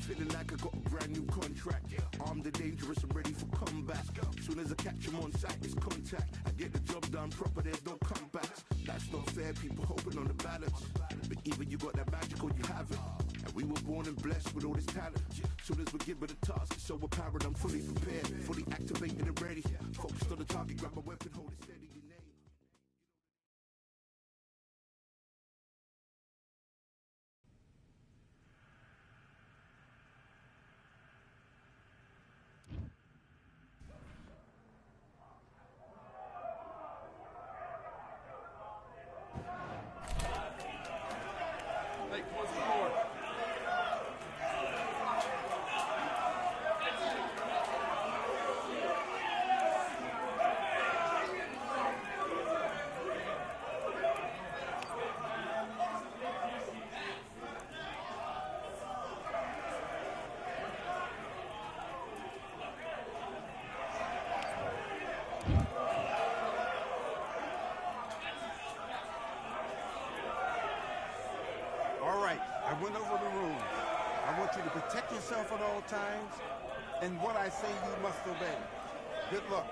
Feeling like I got a brand new contract. Armed and dangerous and ready for combat. Soon as I catch him on sight, it's contact. I get the job done proper, there's no comebacks. That's not fair, people hoping on the balance. But either you got that magic or you haven't. And we were born and blessed with all this talent. Soon as we're given the task, it's so apparent I'm fully prepared, fully activated and ready. Focused on the target, grab my weapon, hold it steady. Your name. I went over the rules. I want you to protect yourself at all times, and what I say you must obey. Good luck.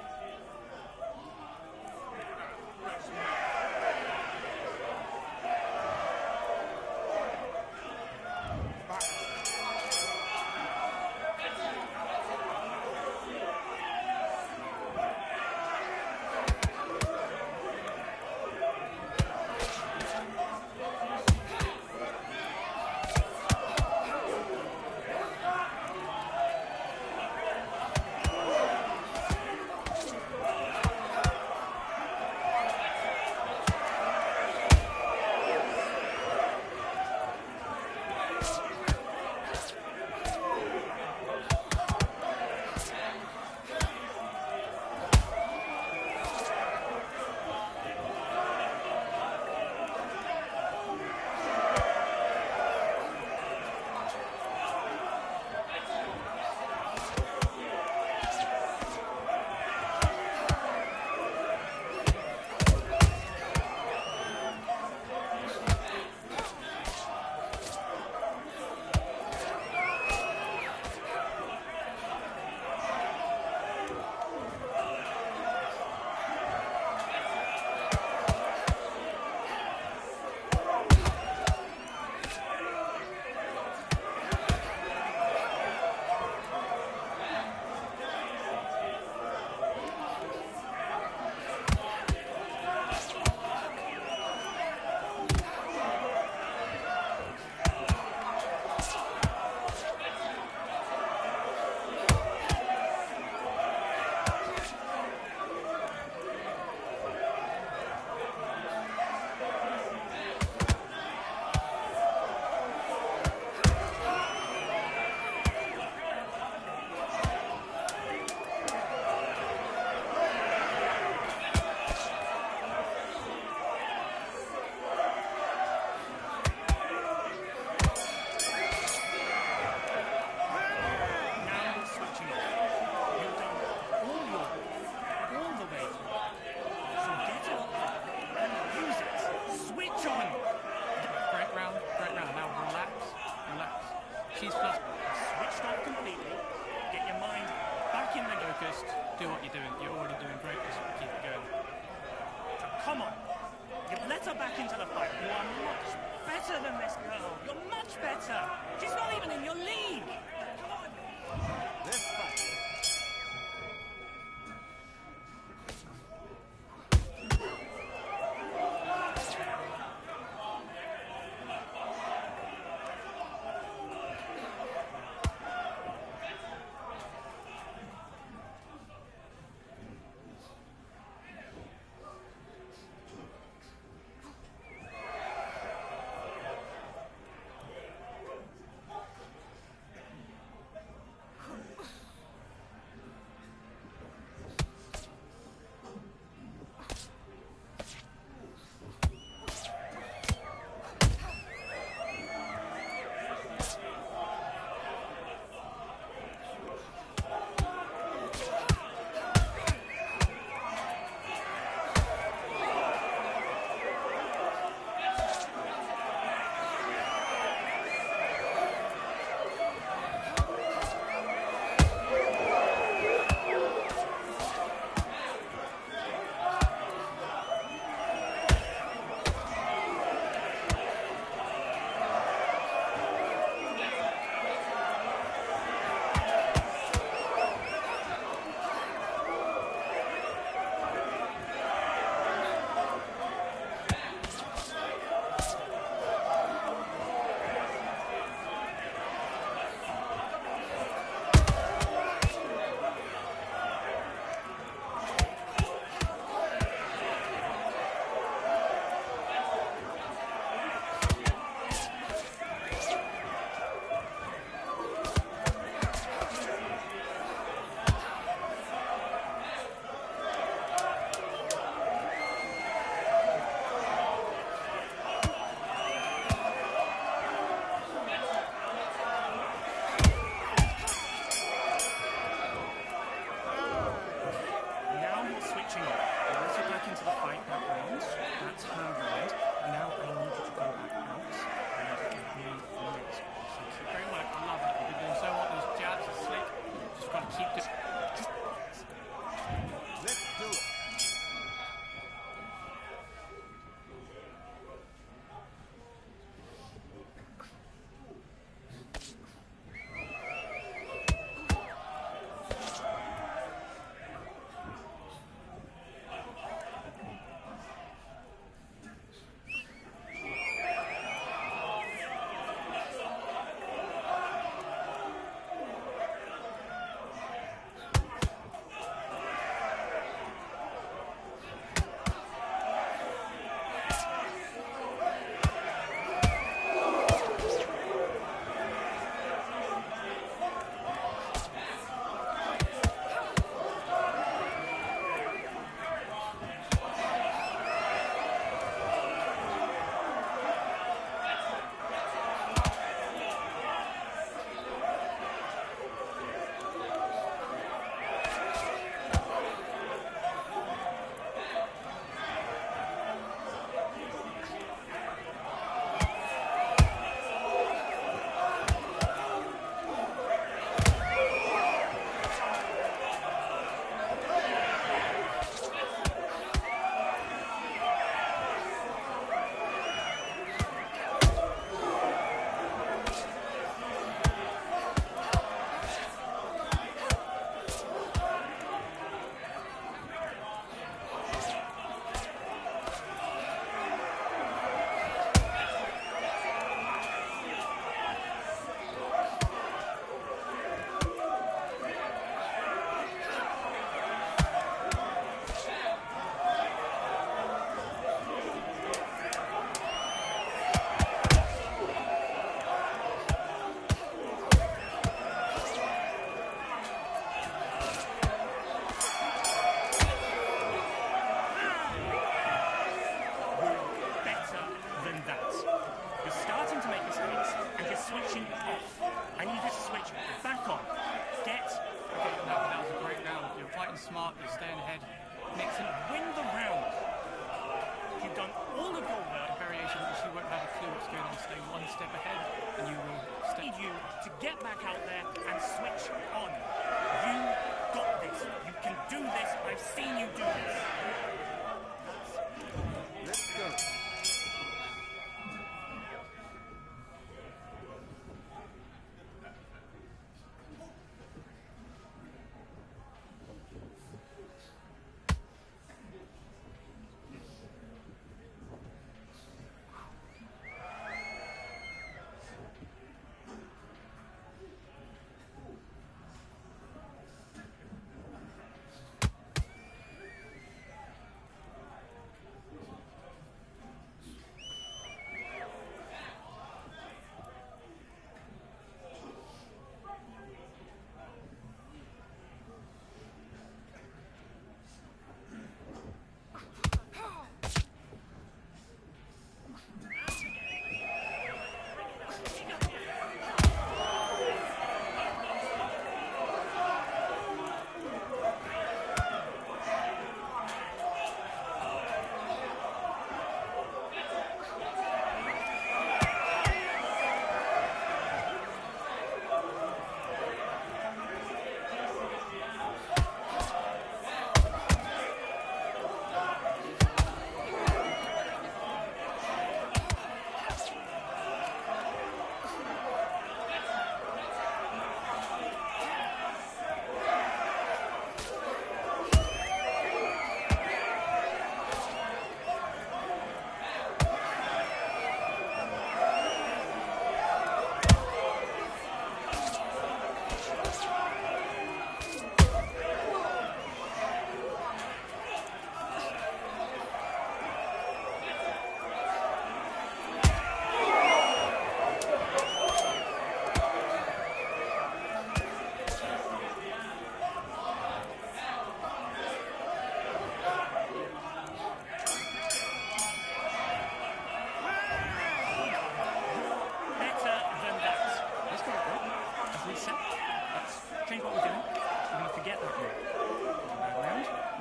Do what you're doing. You're already doing great. Just keep it going. So come on. You've let her back into the fight. You are much better than this girl. You're much better. She's not even in your league. Come on. Let's fight. got to keep this. Let's do it. Smart, you're staying ahead. Nixon, win the round. You've done all of your work. Variation, which you won't have a clue what's going on. Stay one step ahead, and you will stay. You to get back out there and switch on. You got this. You can do this. I've seen you do this. Let's go.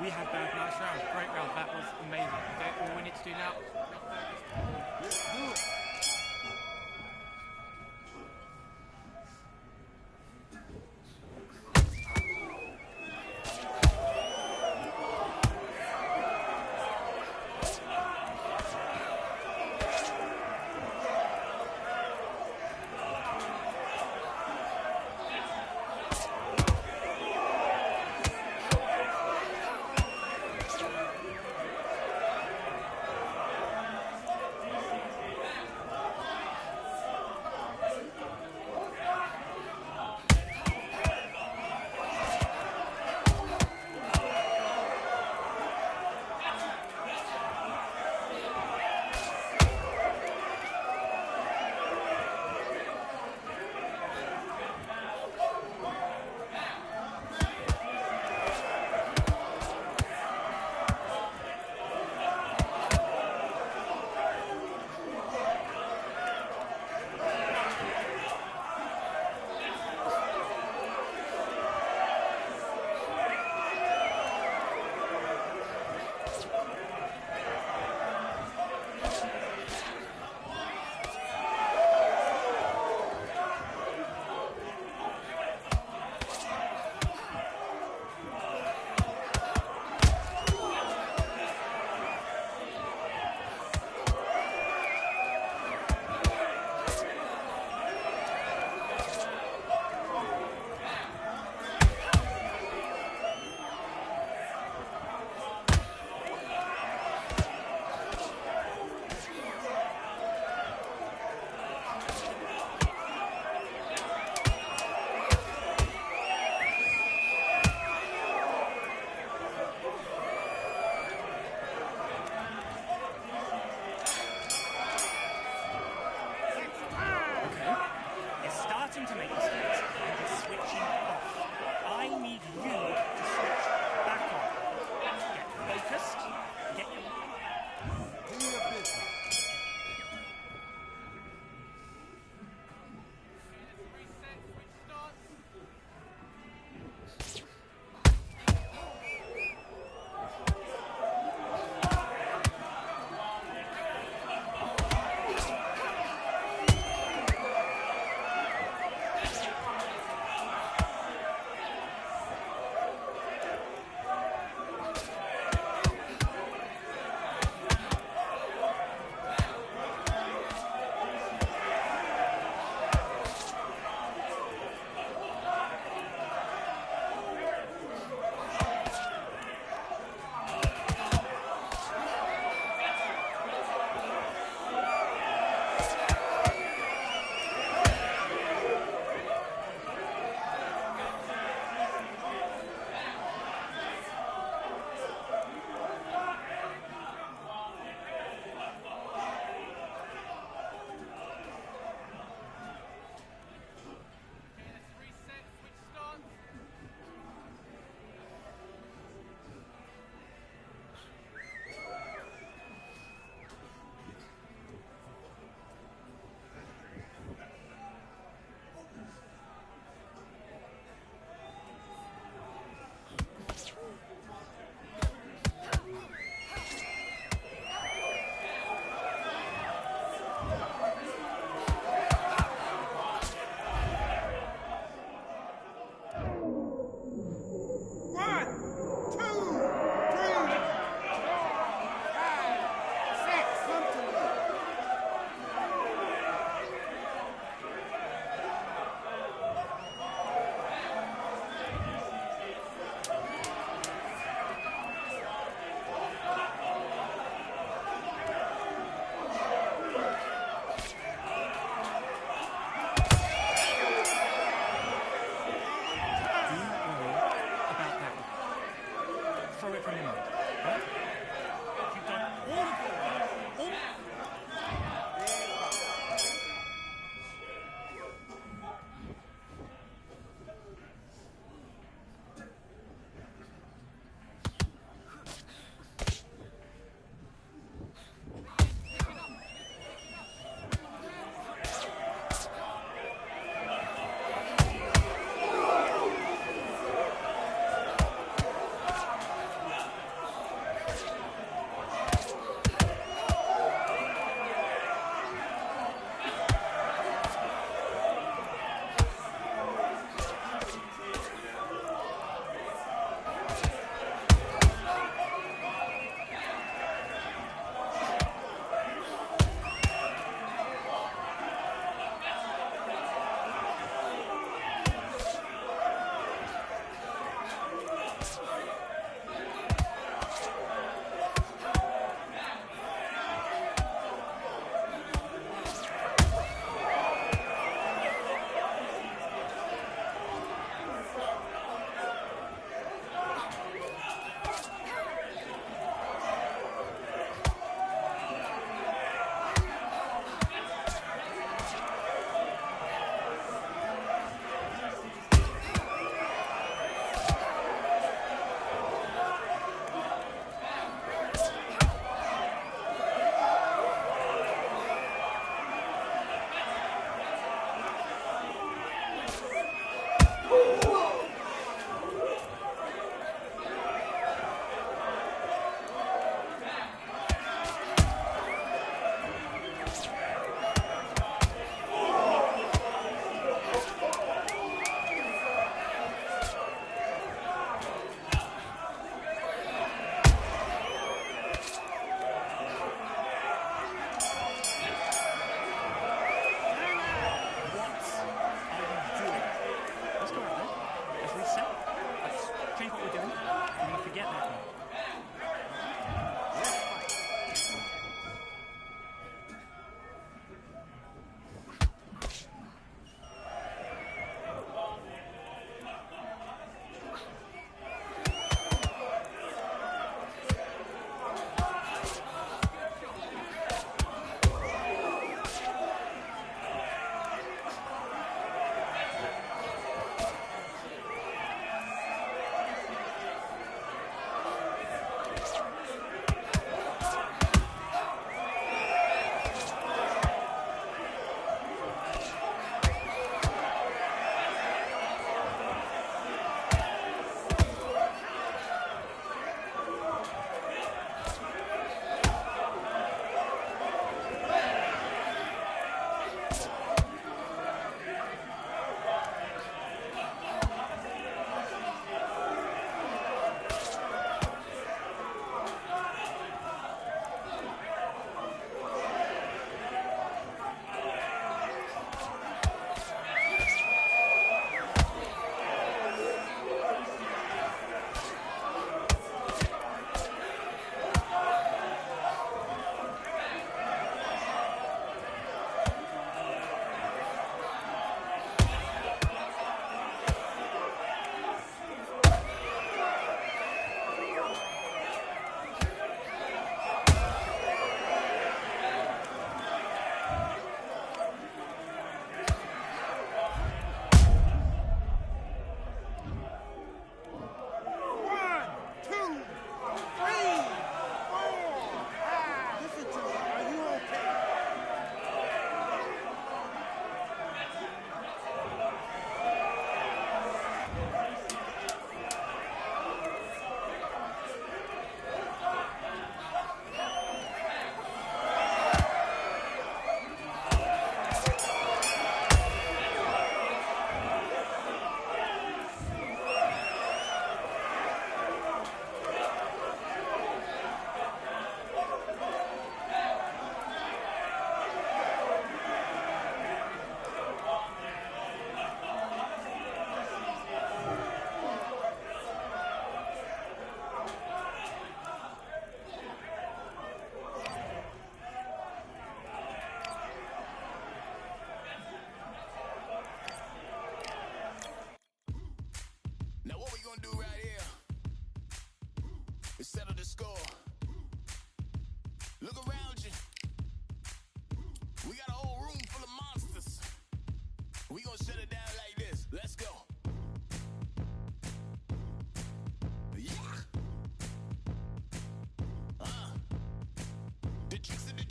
We had bad, nice round. Great round. That was amazing. Okay, all we need to do now. Let's do it.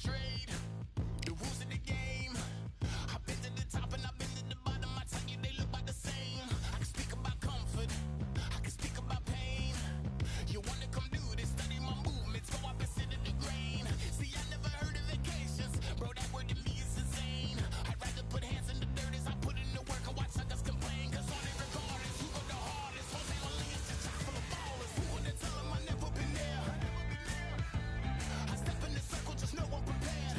trade. The rules of the game. I've been to the top and I've been to the bottom. I tell you, they look about the same. I can speak about comfort. I can speak about pain. You wanna come do this? Study my movements. Go up and sit in the grain. See, I never heard of vacations. Bro, that word to me is insane. I'd rather put hands in the dirt as I put in the work and watch suckers complain. Cause on it regardless, who go the hardest? Jose Orleans just chock full of ballers. Who wanna tell them I never been there? I step in the circle, just know I'm prepared.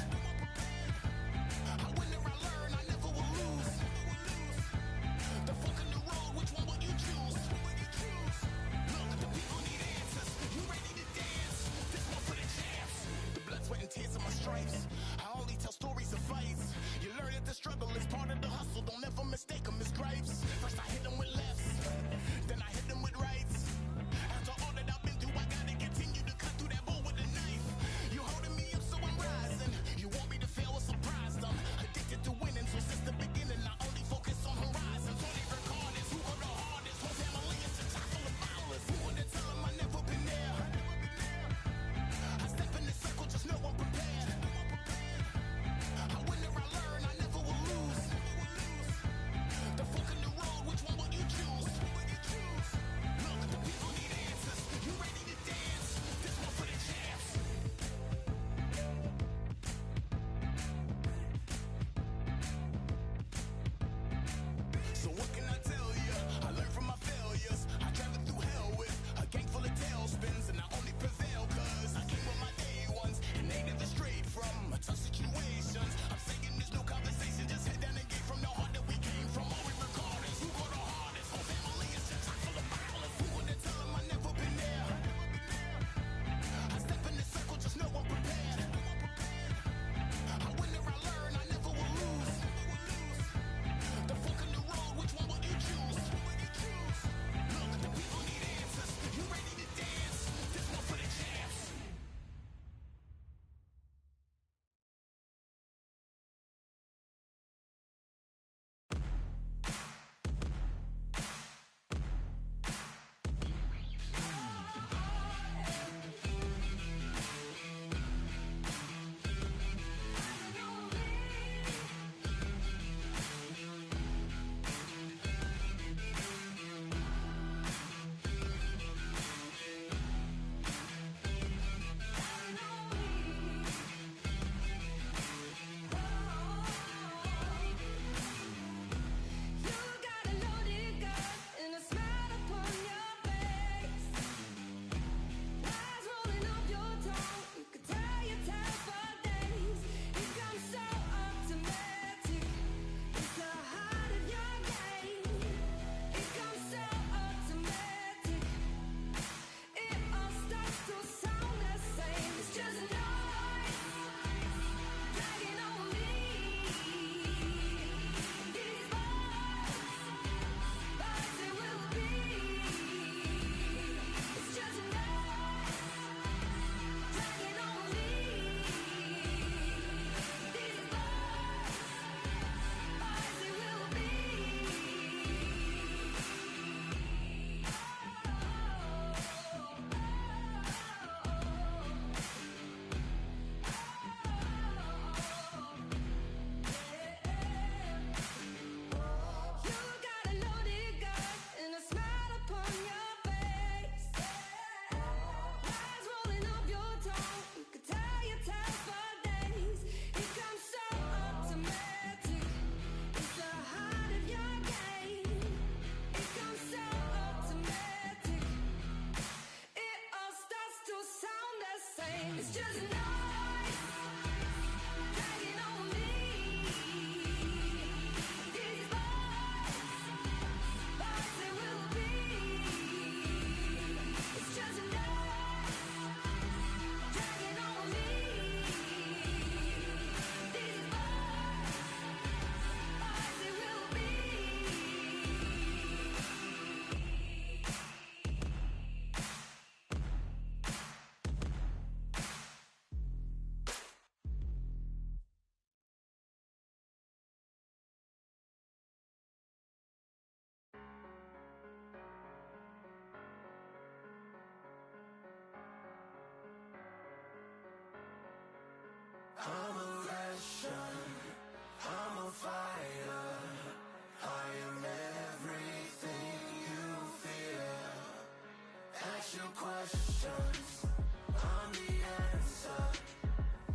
questions, I'm the answer.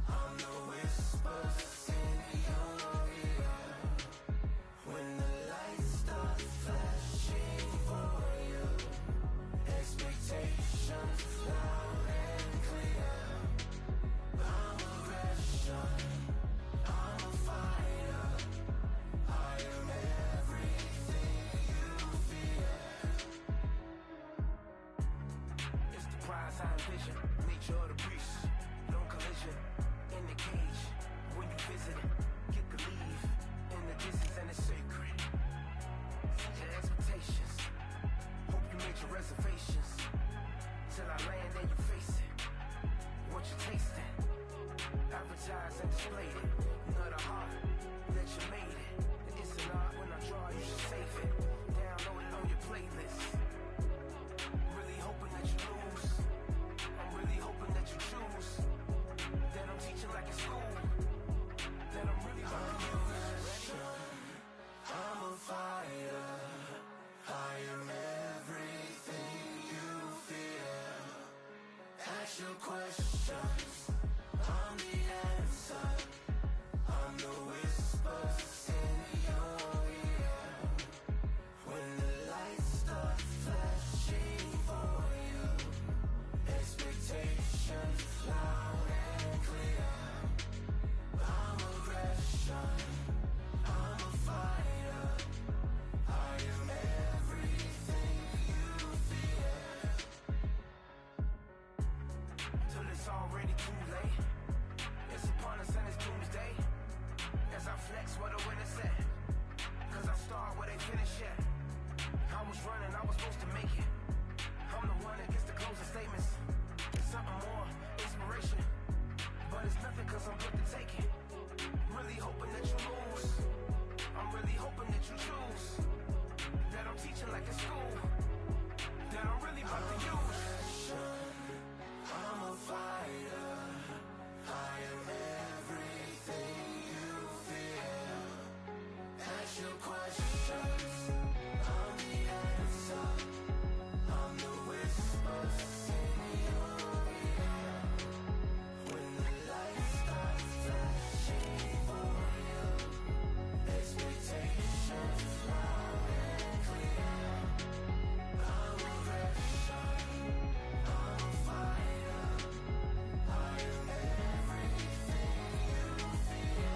I'm the whispers in your ear. When the lights start flashing for you, expectations loud and clear. I'm aggression, I'm a fighter. I am everything you fear. It's the prize I envision, nature of the beast, no collision, in the cage. When you visit it, get the leave, in the distance and it's sacred. Set your expectations, hope you made your reservations. Till I land and you face it, what you tasting, advertise and display it. Not a heart that you made it. It's an art when I draw, you should save it. Download it on your playlist. Really hoping that you lose. I'm really hoping that you choose. That I'm teaching like it's school. That I'm really about to use. I'm a fighter. I am everything you fear. Ask your questions. I'm the answer. I'm the whispers in your ear. When the lights start flashing for you, expectations loud and clear. I'm aggression, I'm a fighter. I am everything you fear. Till it's already too late. It's upon us and it's doomsday. As I flex where the winners at. Cause I start where they finish at. I was running, I was supposed to make it. I'm the one that gets the closing statements. It's something more, inspiration. But it's nothing cause I'm good to take it. Really hoping that you lose. I'm really hoping that you choose. That I'm teaching like it's school. That I'm really about to use. I'm a fighter. I am everything you fear. Ask your questions. I'm the answer. I'm the whispers in your ear. When the lights start flashing for you, expectations loud and clear. I'm aggression, I'm a fighter. I am everything you fear.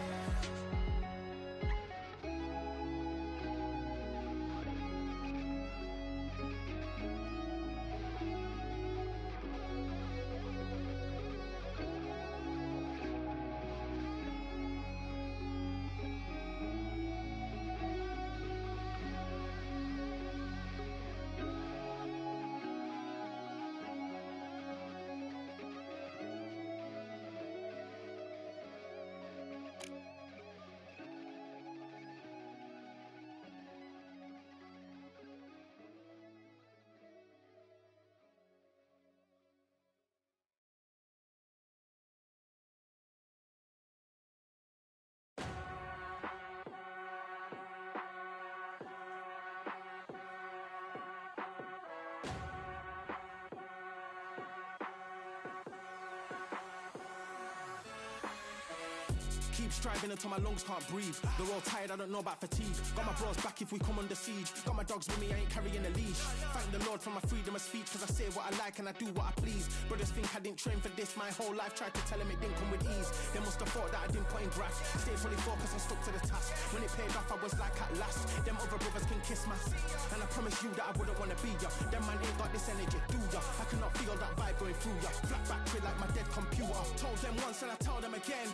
Keep striving until my lungs can't breathe. They're all tired, I don't know about fatigue. Got my bros back if we come under siege. Got my dogs with me, I ain't carrying a leash. Thank the Lord for my freedom of speech, cause I say what I like and I do what I please. Brothers think I didn't train for this my whole life. Tried to tell them it didn't come with ease. They must have thought that I didn't put in graft. Stayed fully focused and stuck to the task. When it paid off, I was like at last. Them other brothers can kiss my and I promise you that I wouldn't wanna be ya. Them man ain't got this energy, do ya? I cannot feel that vibe going through ya. Flat back to it like my dead computer. Told them once and I tell them again.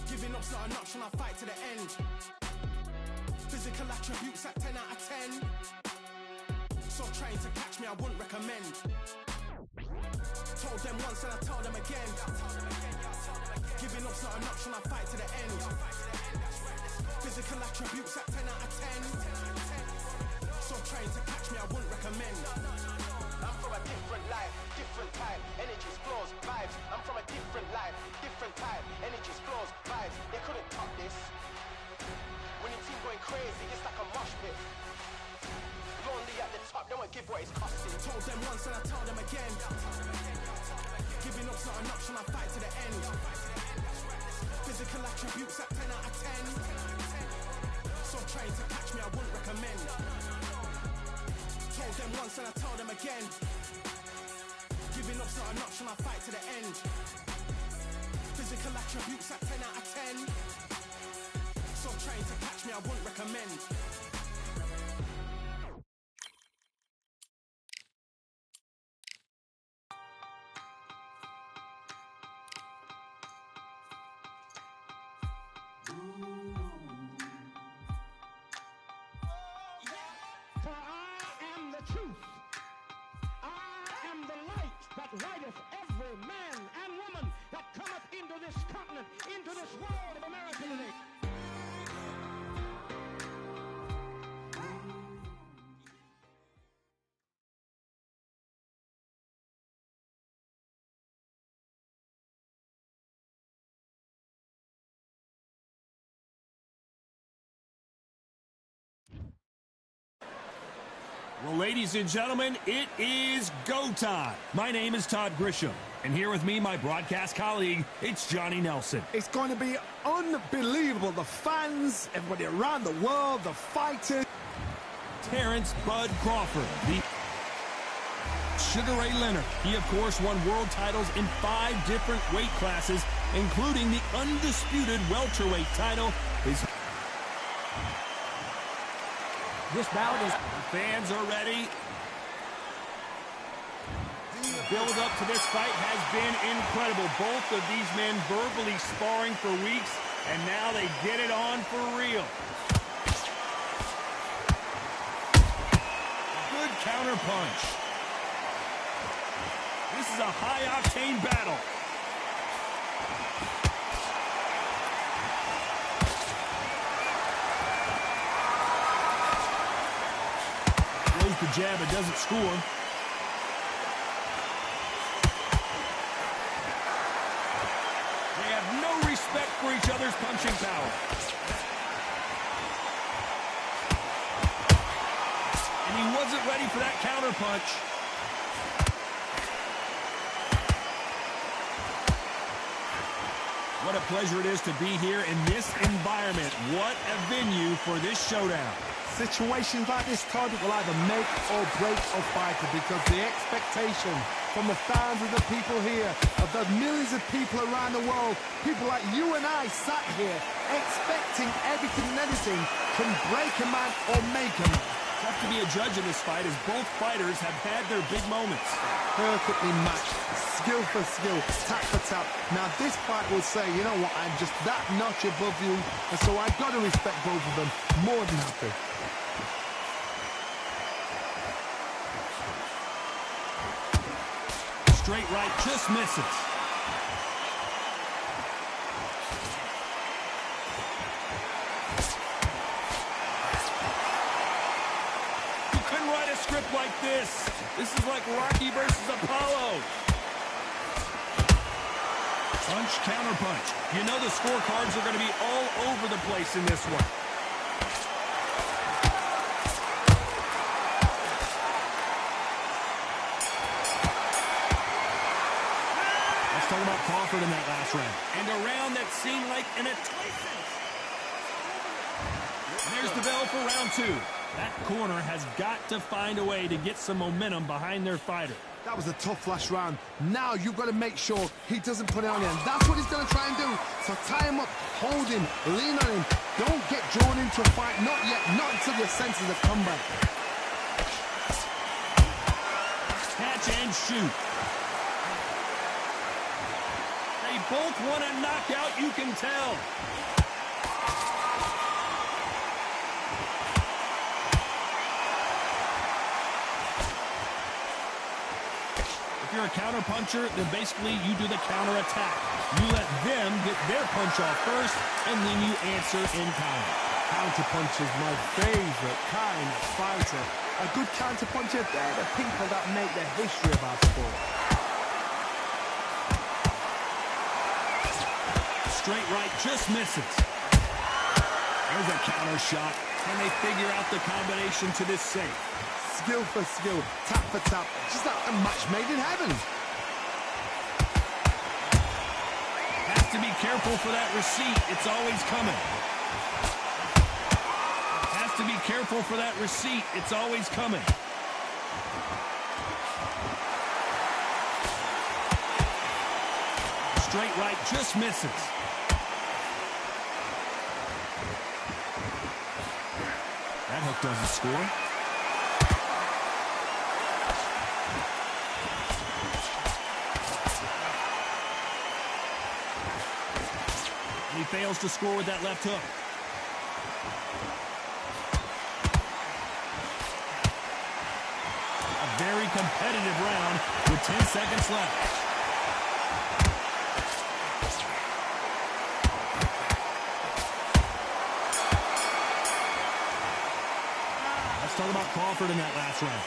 Giving up's not an option, I'll fight to the end. Physical attributes at 10 out of 10. So trying to catch me, I wouldn't recommend. Told them once and I tell them again. Giving up's not an option, I'll fight to the end. Physical attributes at 10 out of 10. So trying to catch me, I wouldn't recommend. I'm from a different life, different type, energies, flows, vibes. I'm from a different life, different type, energies, flows, vibes. They couldn't top this. When your team going crazy, it's like a mosh pit. Lonely at the top, they want give what it's costing. Told them once and I told them again. Giving up's not an option, I fight to the end. Physical attributes at 10 out of 10. So trying to catch me, I wouldn't recommend. Told them once and I told them again. Giving up's not an option, I fight to the end. Physical attributes at 10 out of 10. So trying to catch me, I wouldn't recommend. For I am the truth. I am the light that lighteth every man and woman that cometh into this continent, into this world of America today. Well, ladies and gentlemen, it is go time. My name is Todd Grisham, and here with me, my broadcast colleague, it's Johnny Nelson. It's going to be unbelievable. The fans, everybody around the world, the fighters. Terrence Bud Crawford, the Sugar Ray Leonard. He, of course, won world titles in 5 different weight classes, including the undisputed welterweight title. This bout is... The fans are ready. The build-up to this fight has been incredible. Both of these men verbally sparring for weeks, and now they get it on for real. Good counter punch. This is a high-octane battle. The jab, it doesn't score. They have no respect for each other's punching power. And he wasn't ready for that counter punch. What a pleasure it is to be here in this environment. What a venue for this showdown. Situations like this, Todd, will either make or break a fighter, because the expectation from the fans of the people here, of the millions of people around the world, people like you and I sat here expecting everything and anything can break a man or make a man. Tough to be a judge in this fight, as both fighters have had their big moments. Perfectly matched, skill for skill, tap for tap. Now this fight will say, you know what, I'm just that notch above you, and so I've got to respect both of them. More than happy. Straight right, just misses. You couldn't write a script like this. This is like Rocky versus Apollo. Punch, counter punch. You know the scorecards are going to be all over the place in this one. Talking about Crawford in that last round. And a round that seemed like an There's the bell for round 2. That corner has got to find a way to get some momentum behind their fighter. That was a tough last round. Now you've got to make sure he doesn't put it on him. That's what he's going to try and do. So tie him up, hold him, lean on him. Don't get drawn into a fight. Not yet. Not until your senses have come back. Catch and shoot. Both want a knockout, you can tell. If you're a counter puncher, then basically you do the counter attack. You let them get their punch off first, and then you answer in kind. Counter punch is my favorite kind of fighter. A good counter puncher, they're the people that make the history of our sport. Straight right, just misses. There's a counter shot. Can they figure out the combination to this safe? skill for skill, tap for tap, just like a match made in heaven. Has to be careful for that receipt. It's always coming. Has to be careful for that receipt. It's always coming. Straight right just misses. That hook doesn't score. And he fails to score with that left hook. A very competitive round with 10 seconds left. Let's talk about Crawford in that last round.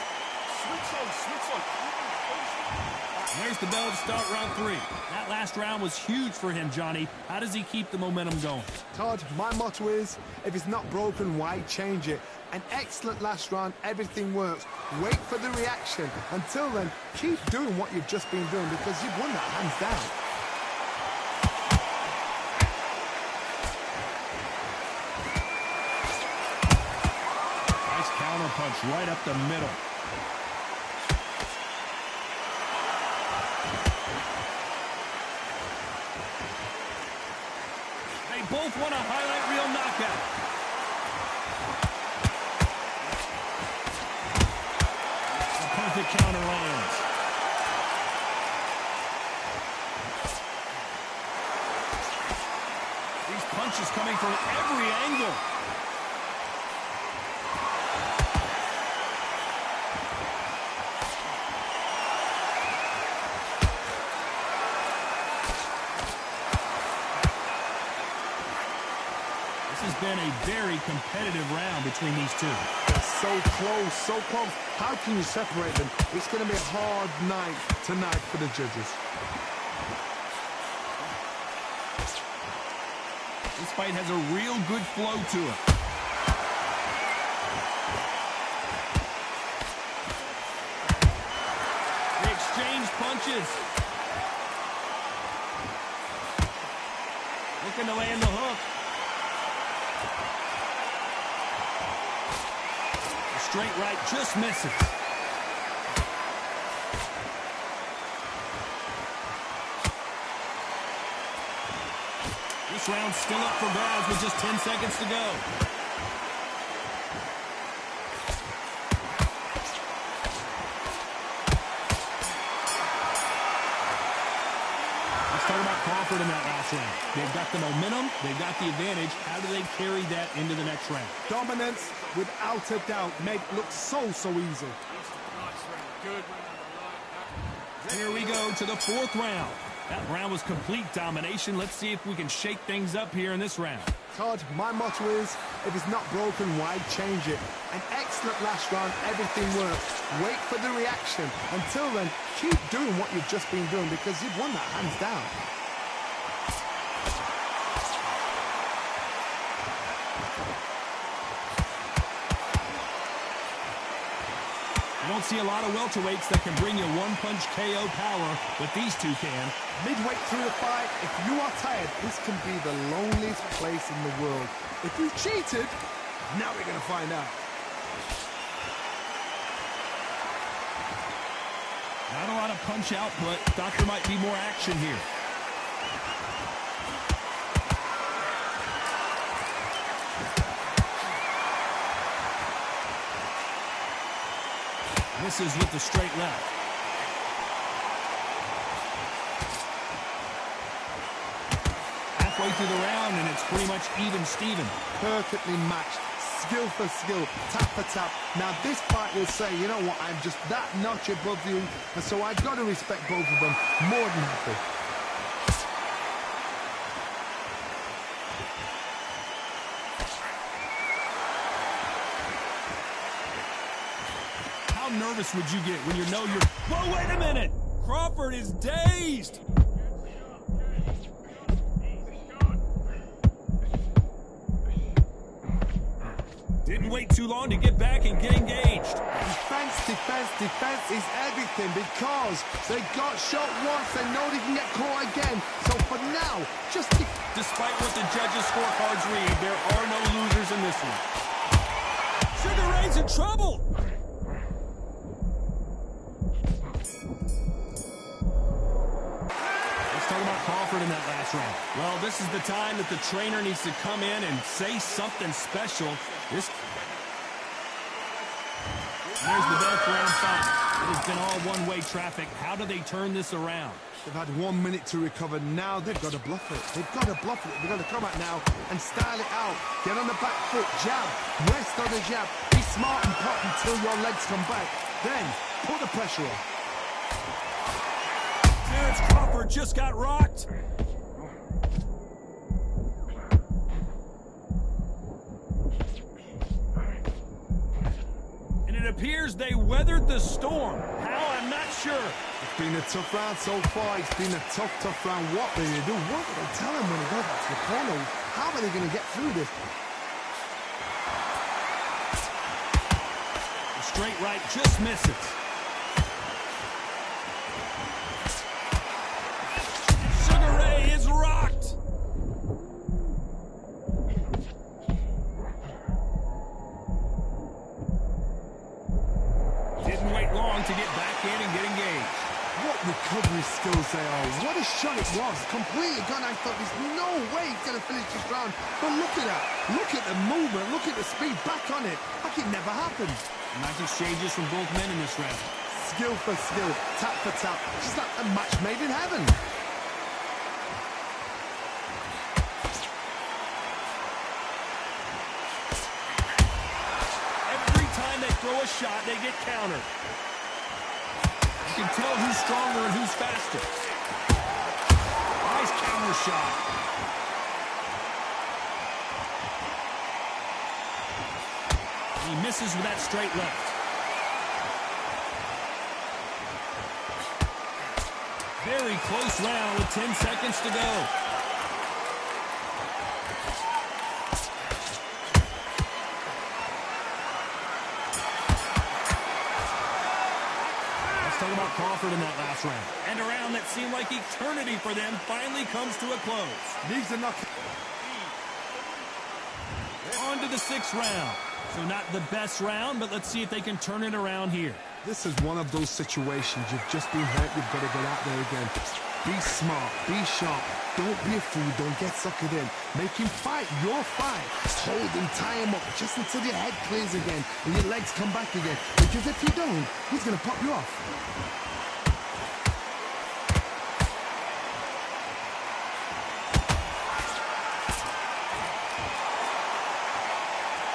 There's the bell to start round 3. That last round was huge for him, Johnny. How does he keep the momentum going? Todd, my motto is, if it's not broken, why change it? An excellent last round, everything works. Wait for the reaction. Until then, keep doing what you've just been doing because you've won that hands down. Nice counter punch right up the middle. They both want a highlight reel knockout. A perfect counter lands. These punches coming from every angle. Been a very competitive round between these two. So close, so close. How can you separate them? It's going to be a hard night tonight for the judges. This fight has a real good flow to it. They exchange punches. Looking to land the hook. Straight right just misses. This round's still up for grabs with just 10 seconds to go. Let's talk about Crawford in that last round. They've got the momentum, they've got the advantage. How do they carry that into the next round? Dominance, without a doubt, make it look so easy. Here we go to the 4th round. That round was complete domination. Let's see if we can shake things up here in this round. Todd, my motto is, if it's not broken, why change it? An excellent last round, everything works. Wait for the reaction. Until then, keep doing what you've just been doing because you've won that hands down. You don't see a lot of welterweights that can bring you one-punch KO power, but these two can. Midway through the fight, if you are tired, this can be the loneliest place in the world. If you cheated, now we're going to find out. Not a lot of punch output. Thought there might be more action here. Misses with the straight left. Halfway through the round, and it's pretty much even Steven. Perfectly matched, skill for skill, tap for tap. Now this fight will say, you know what, I'm just that notch above you, and so I've got to respect both of them more than happy. How nervous would you get when you know you're... Whoa, wait a minute! Crawford is dazed! Didn't wait too long to get back and get engaged. And thank defense is everything because they got shot once. They know they can get caught again. So for now, just despite what the judges' scorecards read, there are no losers in this one. Sugar Ray's in trouble. Let's talk about Crawford in that last round. Well, this is the time that the trainer needs to come in and say something special. There's the bell for round 5. It has been all one-way traffic. How do they turn this around? They've had 1 minute to recover. Now they've got to bluff it. They've got to bluff it. They've got to come out now and style it out. Get on the back foot, jab, rest on the jab. Be smart and pop until your legs come back. Then put the pressure on. Terrence Crawford just got rocked. And it appears they weathered the storm. How? I'm not sure. It's been a tough round so far. It's been a tough round. What will they do? What will they tell him when he goes back to the corner? How are they going to get through this? The straight right just misses. Sugar Ray is rocked. Didn't wait long to get back in and get engaged. What recovery skills they are. What a shot it was. Completely gone. I thought there's no way he's going to finish this round. But look at that. Look at the movement. Look at the speed back on it. Like it never happened. Nice exchanges from both men in this round. Skill for skill. Tap for tap. Just like a match made in heaven. Every time they throw a shot, they get countered. You can tell who's stronger and who's faster. Nice counter shot. He misses with that straight left. Very close round with 10 seconds to go. Talk about Crawford in that last round. And a round that seemed like eternity for them finally comes to a close. These are not... On to the 6th round. So not the best round, but let's see if they can turn it around here. This is one of those situations. You've just been hurt. You've got to get out there again. Be smart. Be sharp. Don't be a fool. Don't get suckered in. Make him fight your fight. Hold him, tie him up just until your head clears again and your legs come back again. Because if you don't, he's going to pop you off.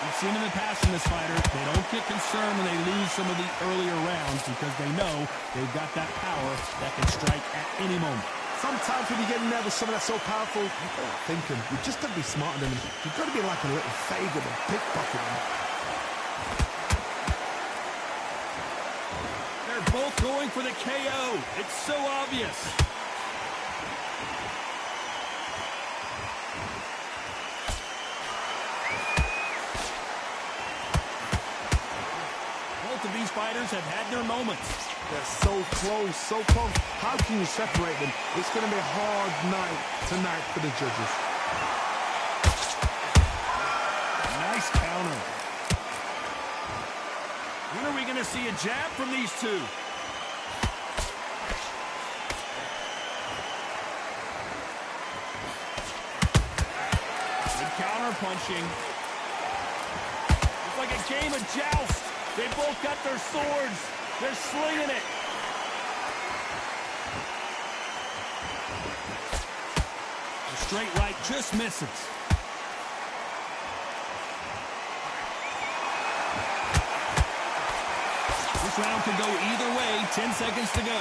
We've seen in the past from this fighter, they don't get concerned when they lose some of the earlier rounds because they know they've got that power that can strike at any moment. Sometimes when you get nervous, something that's so powerful, you've got to think him. You've just got to be smarter than him. You've got to be like a little Fagan and pickpocket him. They're both going for the KO. It's so obvious. Both of these fighters have had their moments. They're so close, so close. How can you separate them? It's going to be a hard night tonight for the judges. Nice counter. When are we going to see a jab from these two? Good counter punching. It's like a game of joust. They both got their swords. They're slinging it. The straight right just misses. This round could go either way. 10 seconds to go.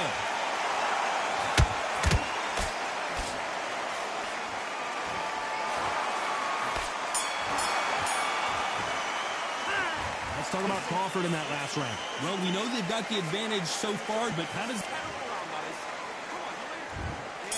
Let's talk about Crawford in that last round. Well, we know they've got the advantage so far, but how does...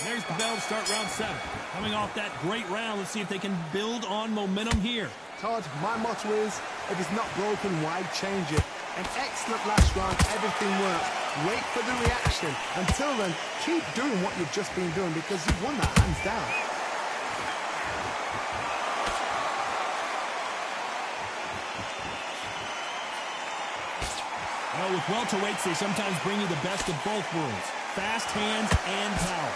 There's the bell to start round 7. Coming off that great round, let's see if they can build on momentum here. Todd, my motto is, if it's not broken, why change it? An excellent last round, everything works. Wait for the reaction. Until then, keep doing what you've just been doing because you've won that hands down. Well, with welterweights, they sometimes bring you the best of both worlds. Fast hands and power.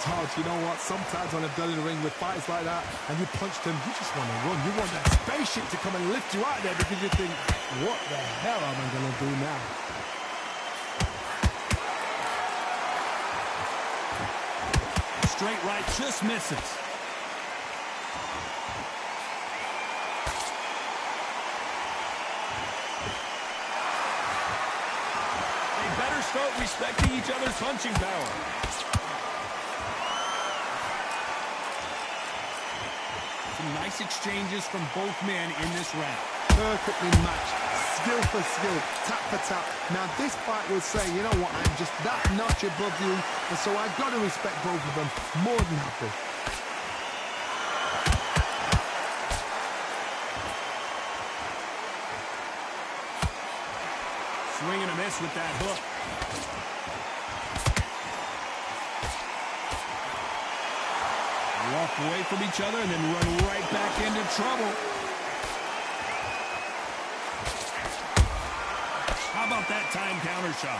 Todd, you know what? Sometimes when I've done in the ring with fighters like that and you punch them, you just want to run. You want that spaceship to come and lift you out there because you think, what the hell am I going to do now? Straight right just misses. They better start respecting each other's punching power. Some nice exchanges from both men in this round. Perfectly matched, skill for skill, tap for tap. Now this fight will say, you know what, I'm just that notch above you, and so I've got to respect both of them. More than happy. Swing and a miss with that hook. Walk away from each other and then run right back into trouble. How about that time counter shot?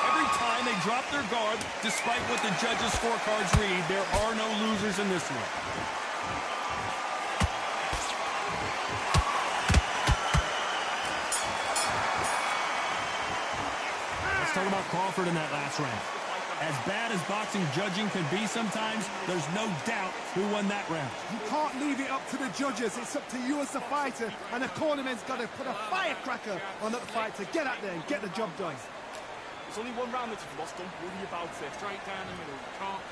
Every time they drop their guard, despite what the judges' scorecards read, there are no losers in this one. Talk about Crawford in that last round. As bad as boxing judging can be sometimes, there's no doubt who won that round. You can't leave it up to the judges. It's up to you as the fighter, and the cornerman's got to put a firecracker on that fight to get out there and get the job done. It's only one round that you've lost them. Worry about it. Straight down the middle. You can't.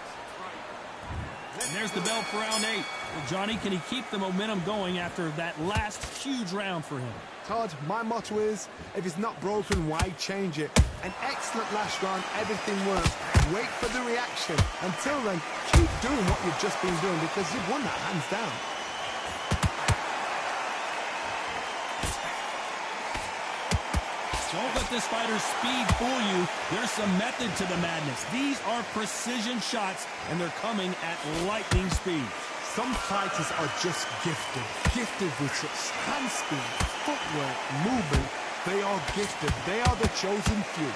And there's the bell for round 8. Well, Johnny, can he keep the momentum going after that last huge round for him? Todd, my motto is, if it's not broken, why change it? An excellent last round, everything works. Wait for the reaction. Until then, keep doing what you've just been doing because you've won that hands down. Don't let this fighter's speed fool you. There's some method to the madness. These are precision shots, and they're coming at lightning speed. Some fighters are just gifted with such hand speed, footwork, movement. They are gifted. They are the chosen few.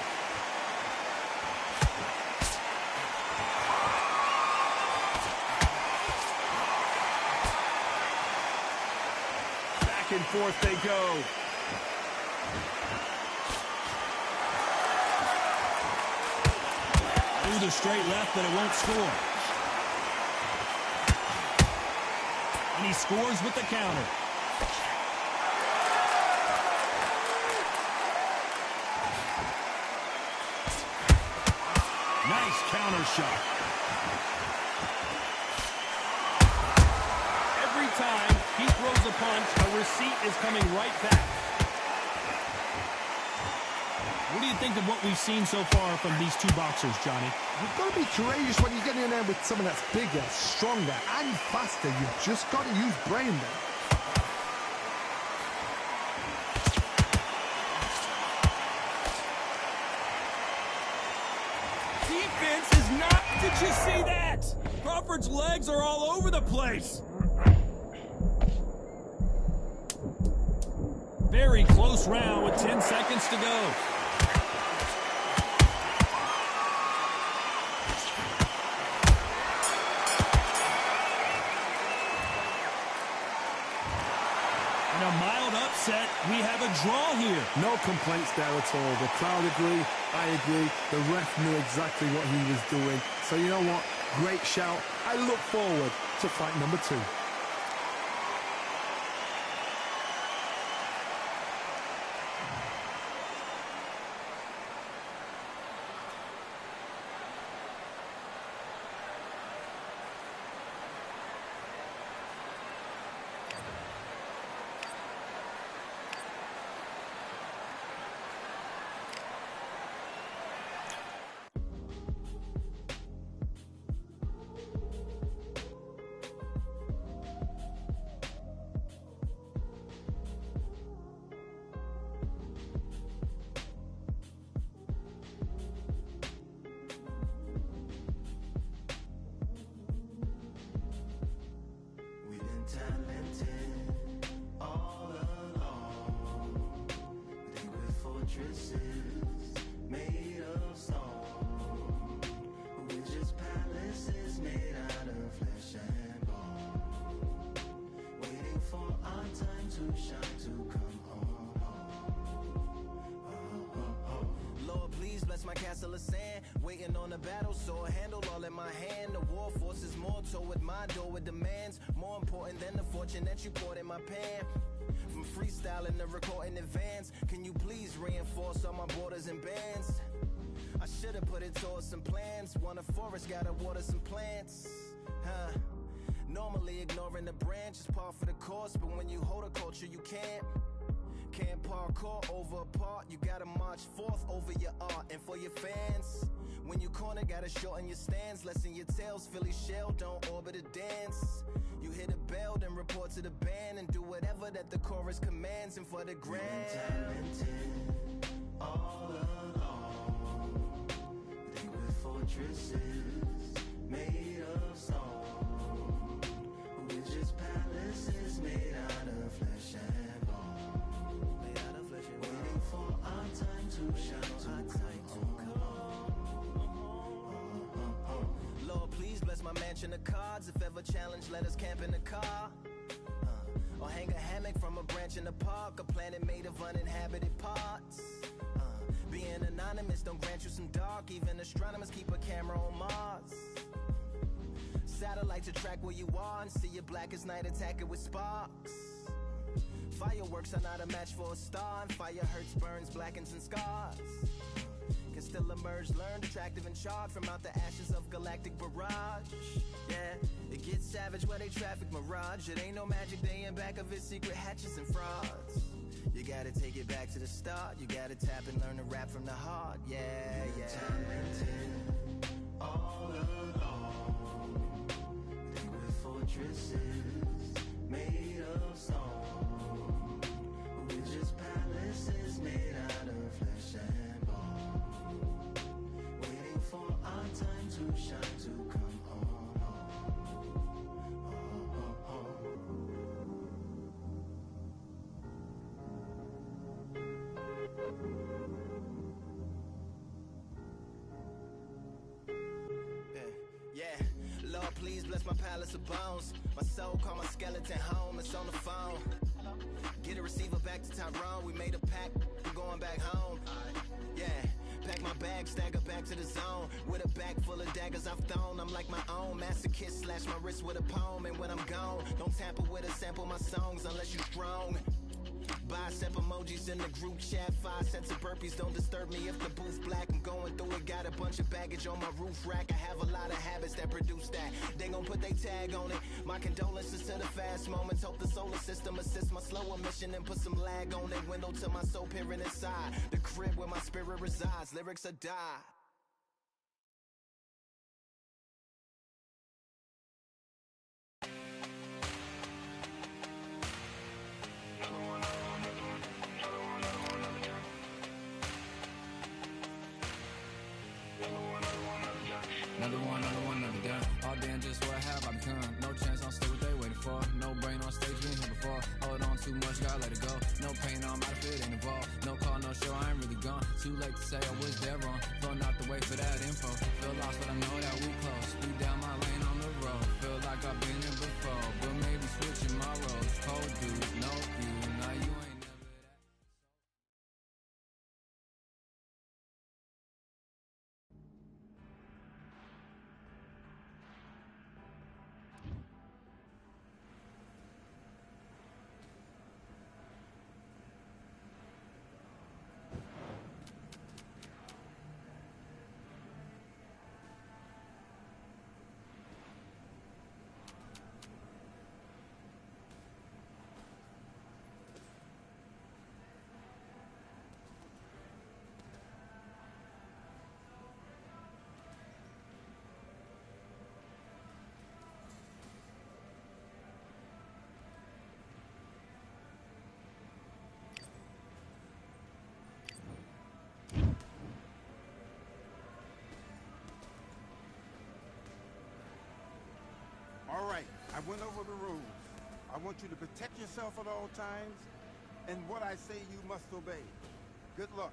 Back and forth they go. Through the straight left, but it won't score. And he scores with the counter. Nice counter shot. Every time he throws a punch, a receipt is coming right back. What do you think of what we've seen so far from these two boxers, Johnny? You've got to be courageous when you get in there with someone that's bigger, stronger, and faster. You've just got to use brain then. Defense is not... Did you see that? Crawford's legs are all over the place. Very close round with 10 seconds to go. In a mild upset, we have a draw here. No complaints there at all. The crowd agree. I agree. The ref knew exactly what he was doing. So you know what? Great shout. I look forward to fight number 2. shine to come home. Lord, please bless my castle of sand. Waiting on the battle, sword handle all in my hand. The war forces mortal with my door with demands. More important than the fortune that you poured in my pan. From freestyling to recording advance, can you please reinforce all my borders and bands? I should've put it towards some plans. Want a forest, gotta water some plants. Normally ignoring the branch is par for the course, but when you hold a culture you can't parkour over a part. You gotta march forth over your art. And for your fans, when you corner, gotta shorten your stance. Lessen your tails, Philly shell, don't orbit a dance. You hit a bell, then report to the band, and do whatever that the chorus commands. And for the grand, talented all along. Think with fortresses made of stone. We're just palaces made out of flesh and bone. Waiting for our time to shine, to come. Lord, please bless my mansion of cards. If ever challenged, let us camp in the car. Or hang a hammock from a branch in the park. A planet made of uninhabited parts. Being anonymous don't grant you some dark. Even astronomers keep a camera on Mars. Satellite to track where you are and see your black as night, attack it with sparks. Fireworks are not a match for a star, and fire hurts, burns, blackens, and scars. Can still emerge, learned, attractive, and charred from out the ashes of galactic barrage. Yeah, it gets savage where they traffic mirage. It ain't no magic day in back of it, secret hatches and frauds. You gotta take it back to the start. You gotta tap and learn to rap from the heart. Yeah, yeah. Talented all along. Think with fortresses made of stone. We're just palaces made out of flesh and bone. Waiting for our time to shine, to come home. Yeah, Lord, please bless my palace of bones. My soul call my skeleton home, it's on the phone. Get a receiver back to Tyrone. We made a pact, we're going back home. Yeah, pack my bag, stagger back to the zone. With a bag full of daggers I've thrown. I'm like my own masochist, slash my wrist with a poem. And when I'm gone, don't tamper with or sample my songs unless you strong. Bicep emojis in the group chat. 5 sets of burpees, don't disturb me if the booth black. I'm going through it, got a bunch of baggage on my roof rack. I have a lot of habits that produce that. They gon' put they tag on it. My condolences to the fast moments. Hope the solar system assists my slower mission and put some lag on it. Window to my soul peering inside the crib where my spirit resides. Lyrics are die. Another gun. All damn, just what have I become? No chance, I'll stay what they waiting for. No brain on stage, been here before. Hold on too much, gotta let it go. No pain, I'm out of it, ain't involved. No call, no show, I ain't really gone. Too late to say I was there wrong. Throwing out the way for that info. Feel lost, but I know that we close. Speed down my lane on the road. Feel like I've been here before, but maybe switching my roles. Cold dude, no you, now you ain't. All right, I went over the rules. I want you to protect yourself at all times, and what I say you must obey. Good luck.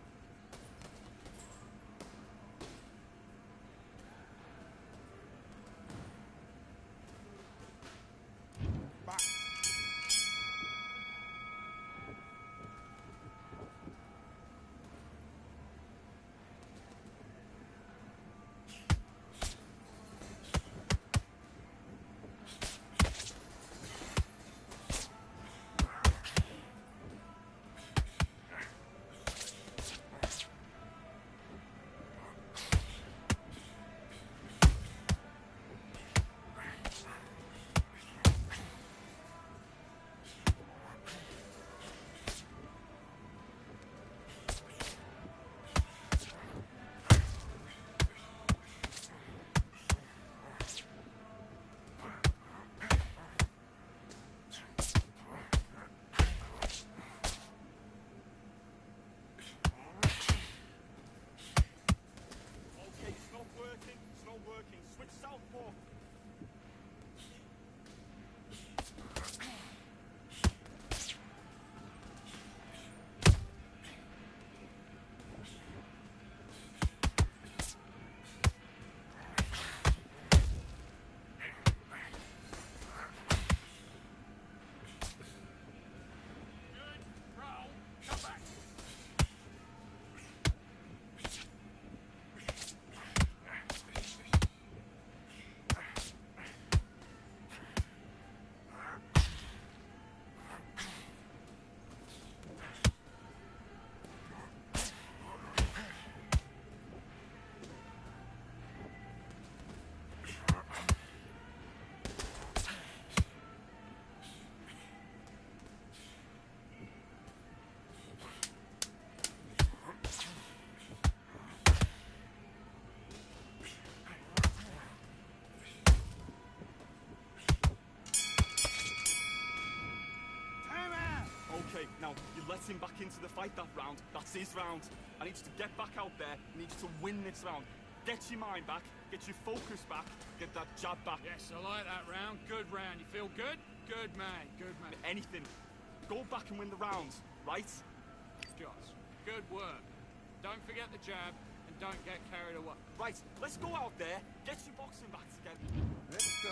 Box. Now, you let him back into the fight that round. That's his round. I need you to get back out there. I need you to win this round. Get your mind back. Get your focus back. Get that jab back. Yes, I like that round. Good round. You feel good? Good man. Good man. Anything. Go back and win the rounds, right? Josh, good work. Don't forget the jab and don't get carried away. Right, let's go out there. Get your boxing back together. Let's go.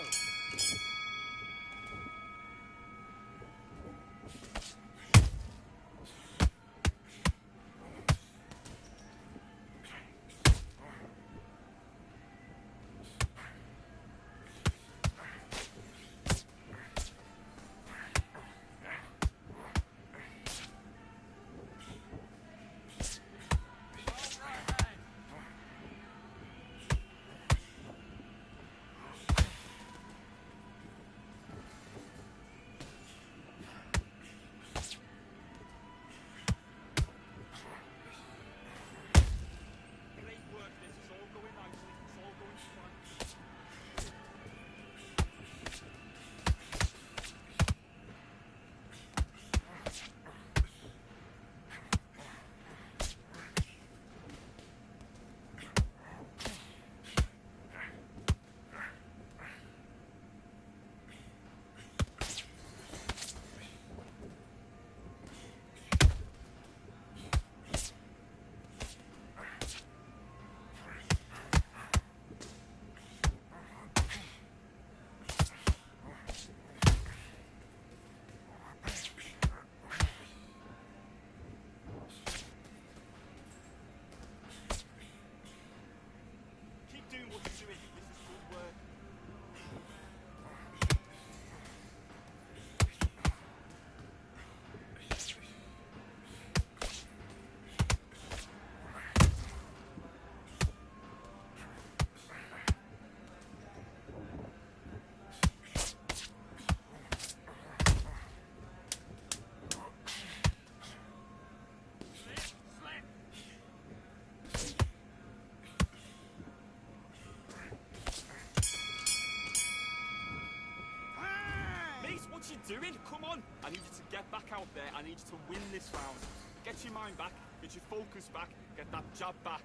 What you doing? Come on! I need you to get back out there. I need you to win this round. Get your mind back. Get your focus back. Get that jab back.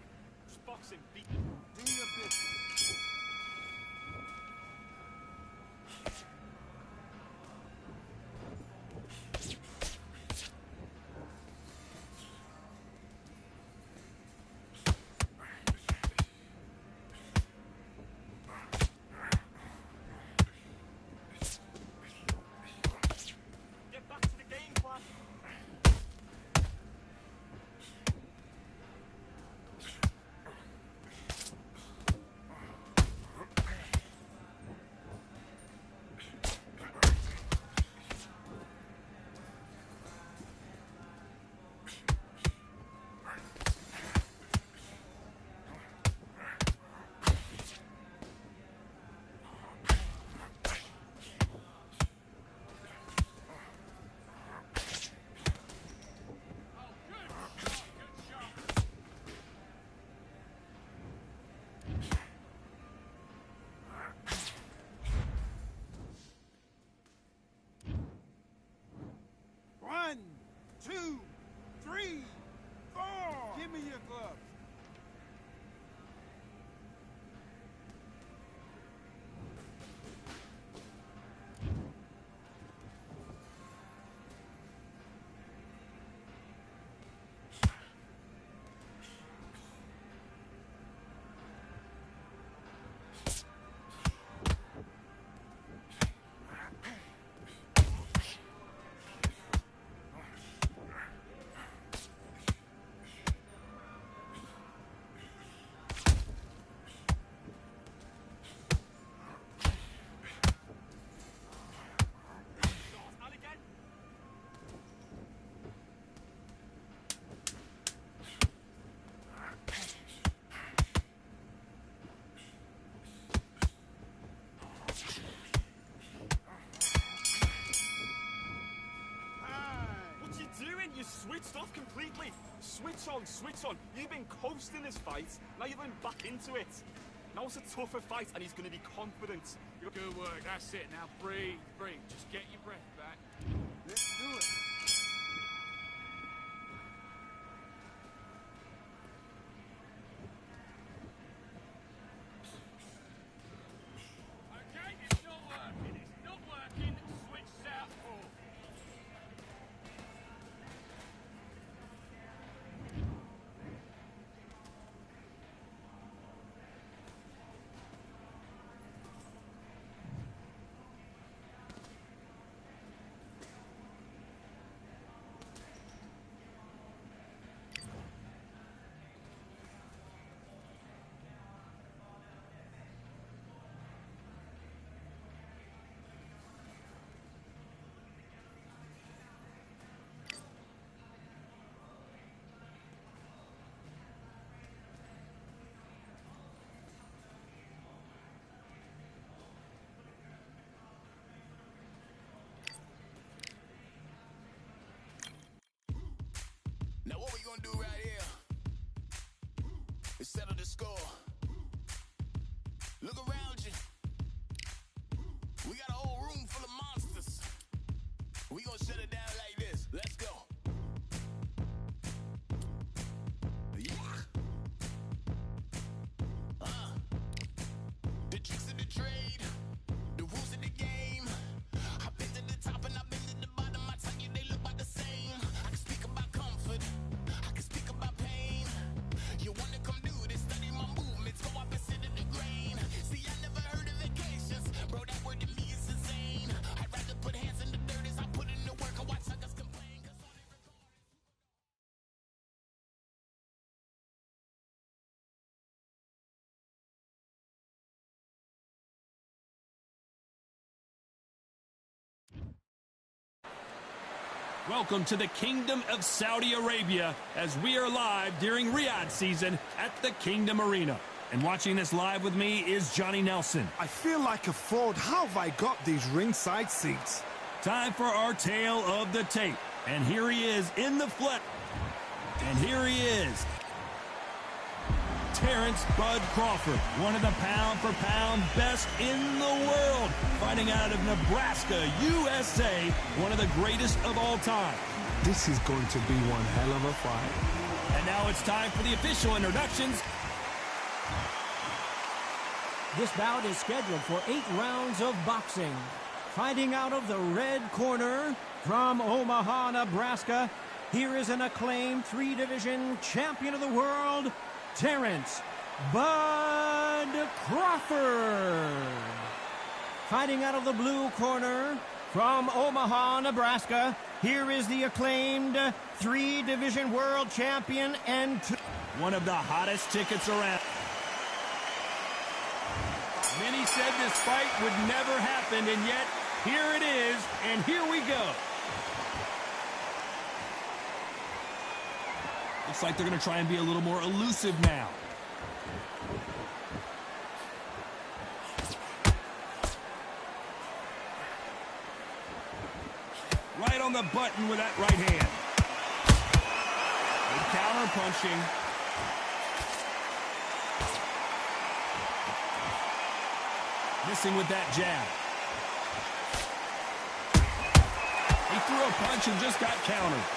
Just box him. Beat him. Do your business. One, two, three, four. Give me your gloves. You switched off completely. Switch on, switch on. You've been coasting this fight. Now you're going back into it. Now it's a tougher fight and he's going to be confident. Good work. That's it. Now breathe, breathe. Just get your breath back. Let's do it. gonna do right here is settle the score. Look around you. We got a whole room full of monsters. We gonna shut it down like this. Let's go. Yeah. The tricks of the trade, the rules of the game. I've been to the top and I've been to the bottom. I tell you, they look about the same. I can speak about comfort. I can speak about pain. You wanna come do this? Study my movements. Go opposite of the grain. See, I never heard of vacations. Bro, that word to me is insane. I'd rather put hands in the dirt as I put in the work. I watch suckers complain. Welcome to the Kingdom of Saudi Arabia as we are live during Riyadh season at the Kingdom Arena. And watching this live with me is Johnny Nelson. I feel like a fraud. How have I got these ringside seats? Time for our tale of the tape. And here he is in the flesh. And here he is. Terrence Bud Crawford, one of the pound-for-pound best in the world, fighting out of Nebraska, USA, one of the greatest of all time. This is going to be one hell of a fight. And now it's time for the official introductions. This bout is scheduled for 8 rounds of boxing. Fighting out of the red corner from Omaha, Nebraska, here is an acclaimed 3-division champion of the world, Terrence Bud Crawford. Fighting out of the blue corner from Omaha, Nebraska, here is the acclaimed 3-division world champion and one of the hottest tickets around. Many said this fight would never happen, and yet here it is, and here we go. Looks like they're going to try and be a little more elusive now. Right on the button with that right hand. Good counter punching. Missing with that jab. He threw a punch and just got countered.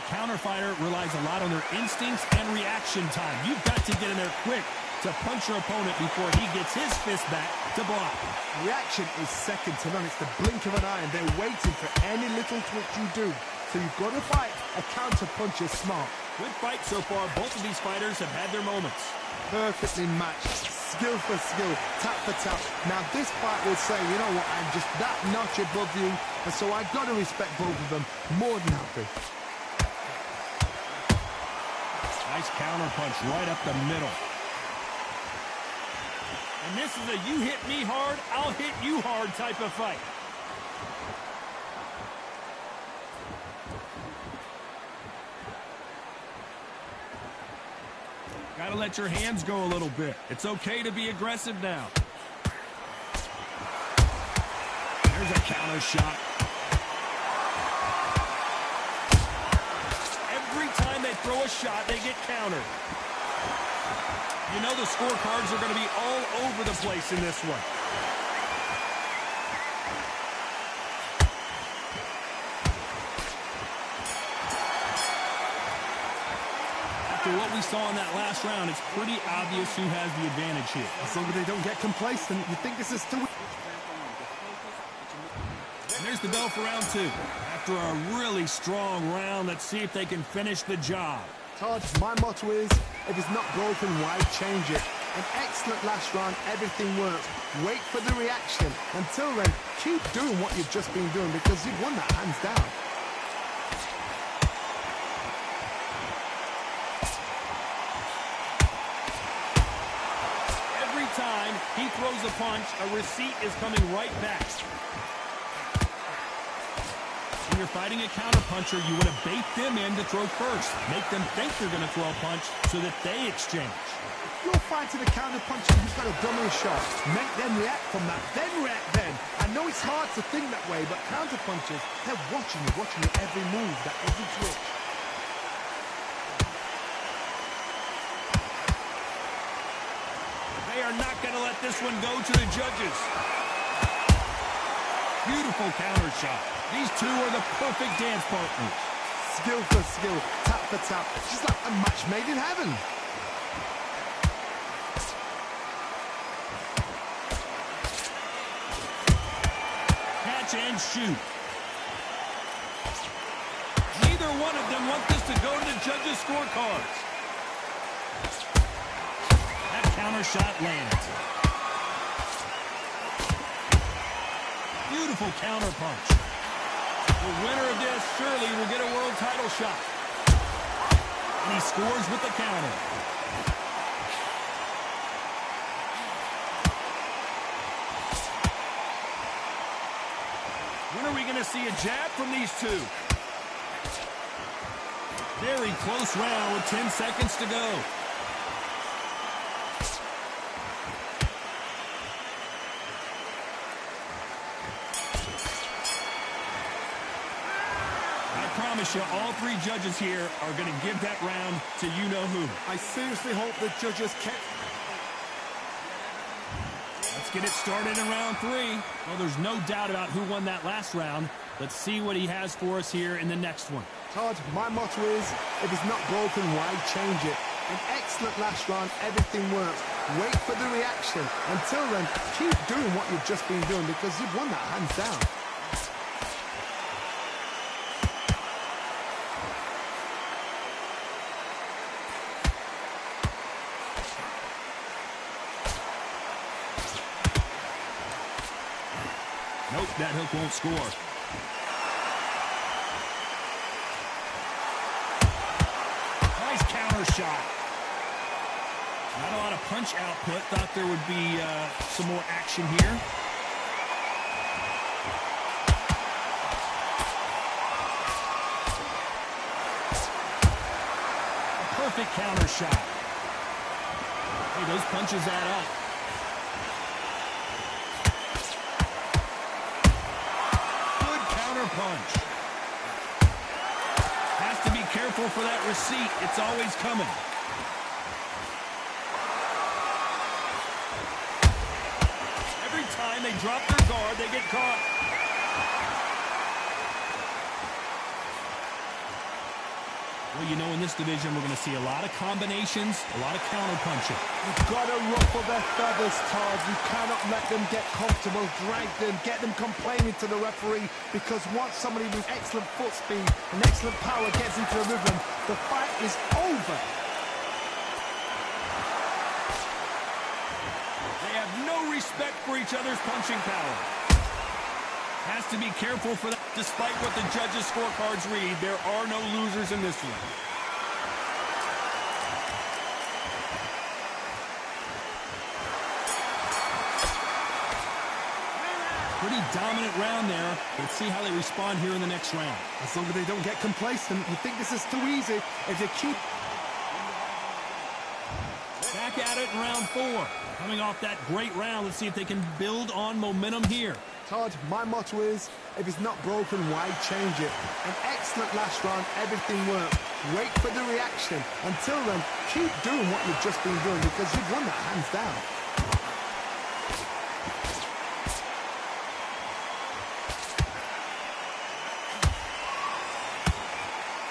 Counter fighter relies a lot on their instincts and reaction time. You've got to get in there quick to punch your opponent before he gets his fist back to block. Reaction is second to none. It's the blink of an eye, and they're waiting for any little twitch you do. So you've got to fight a counter puncher smart. Good fight so far. Both of these fighters have had their moments. Perfectly matched, skill for skill, tap for tap. Now this fight will say, you know what, I'm just that notch above you, and so I've got to respect both of them more than happy. Nice counter punch right up the middle. And this is a you hit me hard, I'll hit you hard type of fight. Got to let your hands go a little bit. It's okay to be aggressive now. There's a counter shot. Every time they throw a shot, they get countered. You know the scorecards are going to be all over the place in this one. After what we saw in that last round, it's pretty obvious who has the advantage here. As long as they don't get complacent, you think this is too... And there's the bell for round 2. After a really strong round, let's see if they can finish the job. Todd, my motto is, if it's not broken, why change it? An excellent last round, everything works. Wait for the reaction. Until then, keep doing what you've just been doing because you've won that hands down. Every time he throws a punch, a receipt is coming right back. When you're fighting a counterpuncher, you want to bait them in to throw first. Make them think they're going to throw a punch so that they exchange. you're fighting a counter-puncher who's got a dummy shot, make them react from that, then react then. I know it's hard to think that way, but counter-punchers, they're watching you every move, that every twitch. They are not going to let this one go to the judges. Beautiful counter shot. These two are the perfect dance partners. Skill for skill, tap for tap. It's just like a match made in heaven. Catch and shoot. Neither one of them want this to go to the judges' scorecards. That counter shot lands. Beautiful counter punch. The winner of this surely will get a world title shot. And he scores with the counter. When are we going to see a jab from these two? Very close round with 10 seconds to go. I promise you, all three judges here are going to give that round to you-know-who. I seriously hope the judges kept... Let's get it started in round 3. Well, there's no doubt about who won that last round. Let's see what he has for us here in the next one. Todd, my motto is, if it's not broken, why change it? An excellent last round, everything works. Wait for the reaction. Until then, keep doing what you've just been doing because you've won that hands down. Nope, that hook won't score. Nice counter shot. Not a lot of punch output. Thought there would be some more action here. A perfect counter shot. Hey, those punches add up. Punch. Has to be careful for that receipt. It's always coming. Every time they drop their guard, they get caught. Well, you know, in this division, we're going to see a lot of combinations, a lot of counter punching. You've got to ruffle their feathers, Todd. You cannot let them get comfortable, drag them, get them complaining to the referee, because once somebody with excellent foot speed and excellent power gets into a rhythm, the fight is over. They have no respect for each other's punching power. Has to be careful for that. Despite what the judges' scorecards read, there are no losers in this one. Pretty dominant round there. Let's see how they respond here in the next round. As long as they don't get complacent, you think this is too easy. If they keep... Back at it in round 4. Coming off that great round, let's see if they can build on momentum here. Todd, my motto is, if it's not broken, why change it? An excellent last round, everything worked. Wait for the reaction. Until then, keep doing what you've just been doing because you've won that hands down.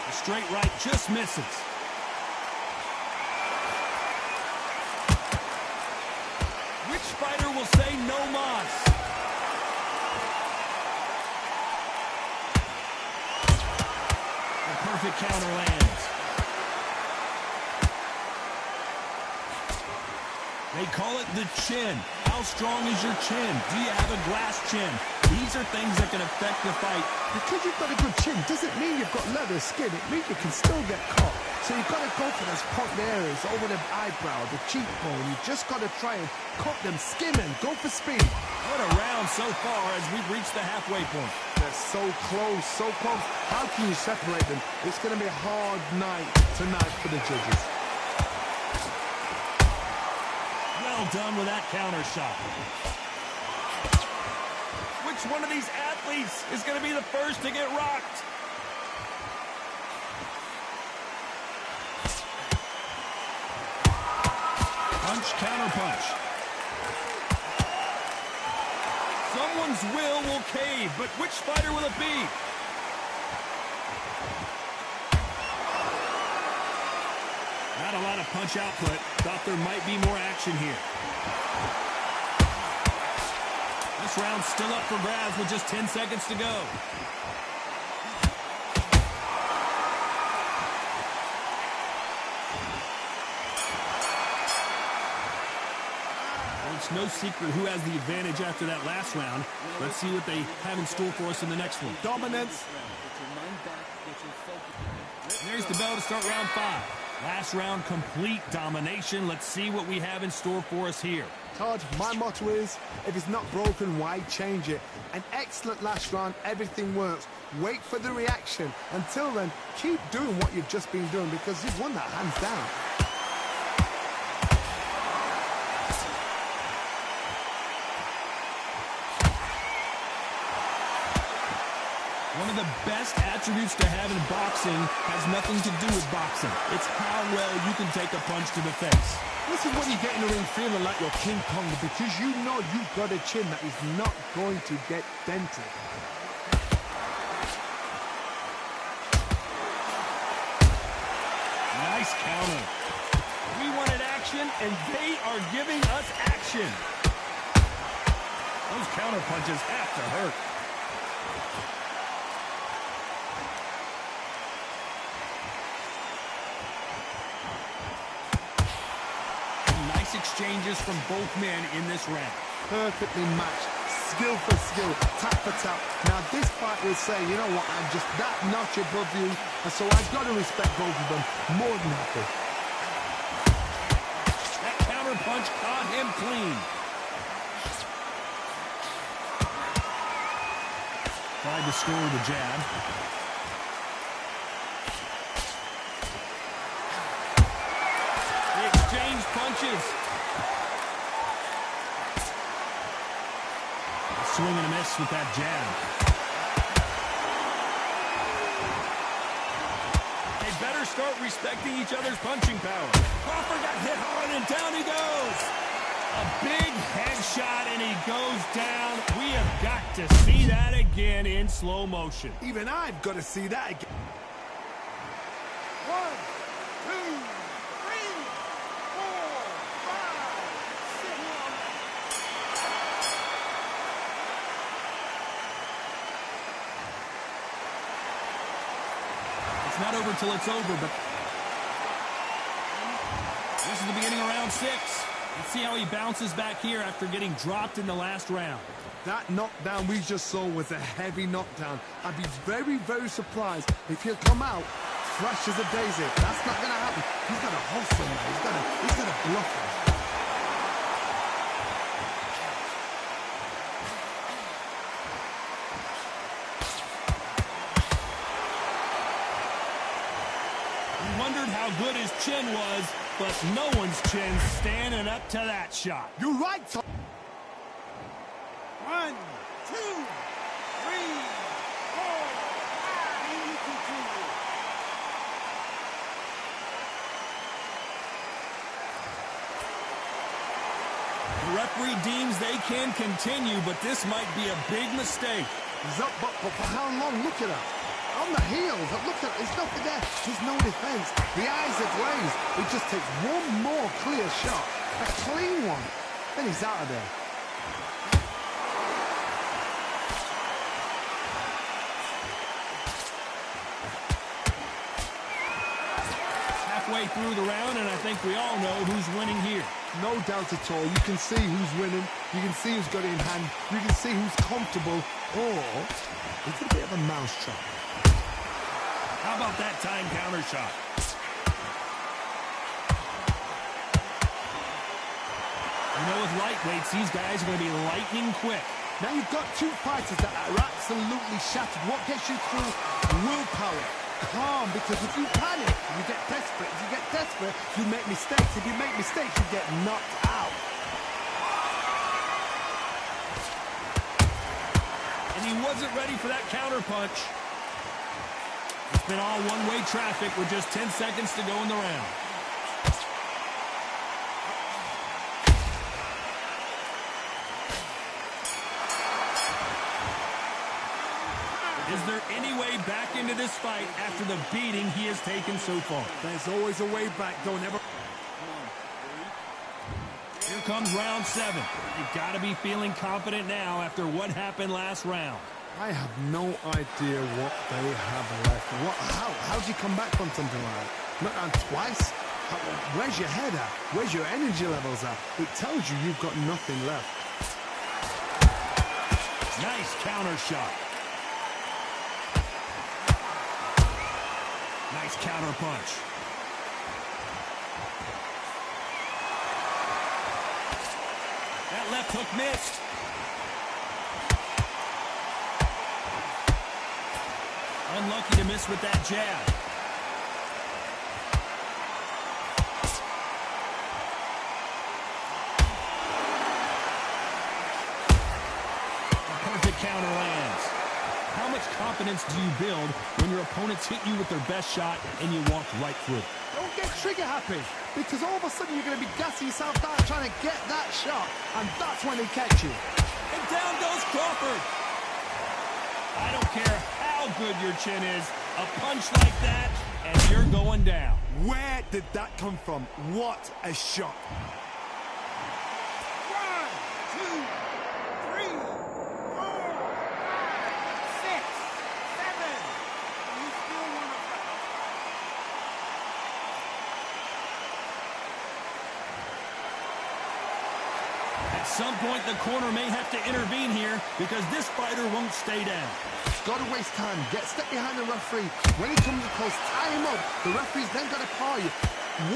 The straight right just misses. Which fighter will say no mas? Perfect counter lands. They call it the chin. How strong is your chin? Do you have a glass chin? These are things that can affect the fight. Because you've got a good chin doesn't mean you've got leather skin. It means you can still get caught. So you've got to go for those pointed areas over the eyebrow, the cheekbone. You just got to try and cut them, skim them, go for speed. What a round so far as we've reached the halfway point. They're so close, so close. How can you separate them? It's going to be a hard night tonight for the judges. Well done with that counter shot. Which one of these athletes is going to be the first to get rocked? Punch, counter punch. Someone's will cave, but which fighter will it be? Not a lot of punch output. Thought there might be more action here. This round's still up for grabs with just 10 seconds to go. Well, it's no secret who has the advantage after that last round. Let's see what they have in store for us in the next one. Dominance. There's the bell to start round 5. Last round, complete domination. Let's see what we have in store for us here. Todd, my motto is, if it's not broken, why change it? An excellent last round, everything works. Wait for the reaction. Until then, keep doing what you've just been doing because you've won that hands down. One of the best attributes to have in boxing has nothing to do with boxing. It's how well you can take a punch to the face. This is when you get in the ring feeling like you're King Kong because you know you've got a chin that is not going to get dented. Nice counter. We wanted action, and they are giving us action. Those counter punches have to hurt. Exchanges from both men in this round. Perfectly matched, skill for skill, tap for tap. Now this fight will say, you know what, I'm just that notch above you, and so I've got to respect both of them more than happy. That counter punch caught him clean. Tried to score with a jab. They exchanged punches. Swing and a miss with that jab. They better start respecting each other's punching power. Crawford got hit hard and down he goes. A big headshot and he goes down. We have got to see that again in slow motion. Even I've got to see that again. 1, 2, 3, 4, 5, 6. It's not over till it's over, but this is the beginning of round 6. Let's see how he bounces back here after getting dropped in the last round. That knockdown we just saw was a heavy knockdown. I'd be very, very surprised if he'll come out fresh as a daisy. That's not going to happen. He's got to hustle now. He's got to bluff him. Wondered how good his chin was, but no one's chin standing up to that shot. You're right, Tom. 1, 2, 3, 4, 5, and you continue. The referee deems they can continue, but this might be a big mistake. He's up, but for how long? Look at that. On the heels, look at, there's nothing there. There's no defense. The eyes are glazed. It just takes one more clear shot, a clean one, then he's out of there. Halfway through the round, and I think we all know who's winning here. No doubt at all. You can see who's winning. You can see who's got it in hand. You can see who's comfortable. Or it's a bit of a mousetrap. How about that time counter shot? You know, with lightweights, these guys are going to be lightning quick. Now you've got two fighters that are absolutely shattered. What gets you through? Willpower. Calm, because if you panic, you get desperate. If you get desperate, you make mistakes. If you make mistakes, you get knocked out. wasn't ready for that counter punch. It's been all one-way traffic with just 10 seconds to go in the round. Is there any way back into this fight after the beating he has taken so far? There's always a way back, don't ever... Here comes round 7. You've got to be feeling confident now after what happened last round. I have no idea what they have left. How do you come back from something like that? Not down twice? Where's your head at? Where's your energy levels at? It tells you you've got nothing left. Nice counter shot. Nice counter punch. That left hook missed. Unlucky to miss with that jab. A perfect counter lands. How much confidence do you build when your opponents hit you with their best shot and you walk right through it? Don't get trigger happy, because all of a sudden you're going to be gassing yourself down trying to get that shot, and that's when they catch you. And down goes Crawford. I don't care how good your chin is, a punch like that, and you're going down. Where did that come from? What a shot. 1, 2, 3, 4, 5, 6, 7. You still want to fight? At some point, the corner may have to intervene here because this fighter won't stay down. Got to waste time. Get step behind the referee. When he comes close, tie him up. The referee's then got to call you.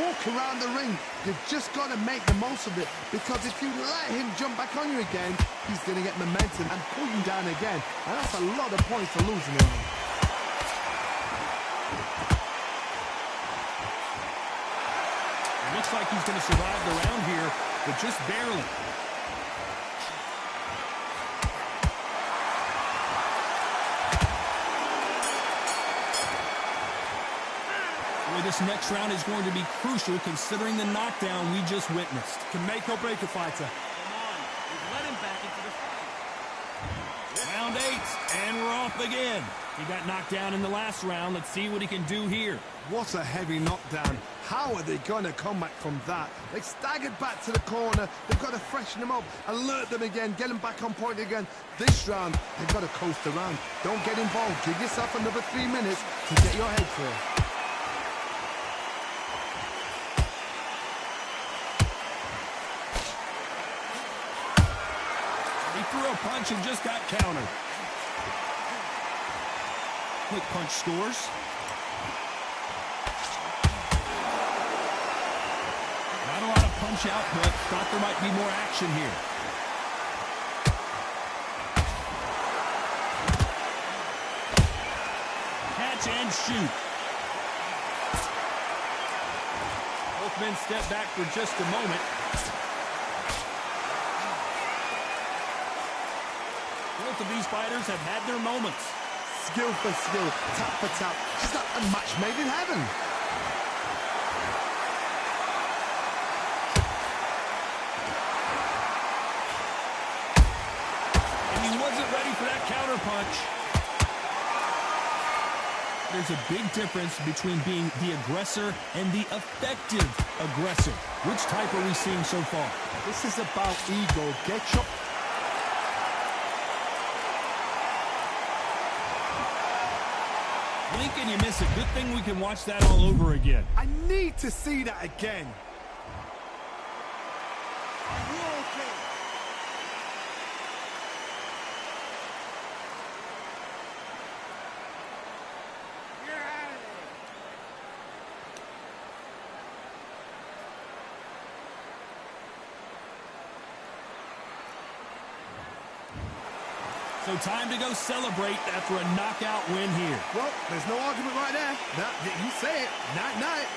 Walk around the ring. You've just got to make the most of it, because if you let him jump back on you again, he's going to get momentum and pull you down again. And that's a lot of points to lose in the round. It looks like he's going to survive the round here, but just barely. This next round is going to be crucial considering the knockdown we just witnessed. Can make or break a fighter. Come on, we've let him back into the fight. Round 8, and we're off again. He got knocked down in the last round. Let's see what he can do here. What a heavy knockdown. How are they going to come back from that? They staggered back to the corner. They've got to freshen them up, alert them again, get them back on point again. This round, they've got to coast around. Don't get involved. Give yourself another 3 minutes to get your head clear. Threw a punch and just got countered. Quick punch scores. Not a lot of punch output. Thought there might be more action here. Catch and shoot. Both men step back for just a moment. Both of these fighters have had their moments. Skill for skill, tap for tap. Just like a match made in heaven. And he wasn't ready for that counter punch. There's a big difference between being the aggressor and the effective aggressor. Which type are we seeing so far? This is about ego. Get your... Blink and you miss it. Good thing we can watch that all over again. I need to see that again. Are you okay? You're out of there. So time to go celebrate after a knockout win here. Well, there's no argument right there. You say it. Night-night.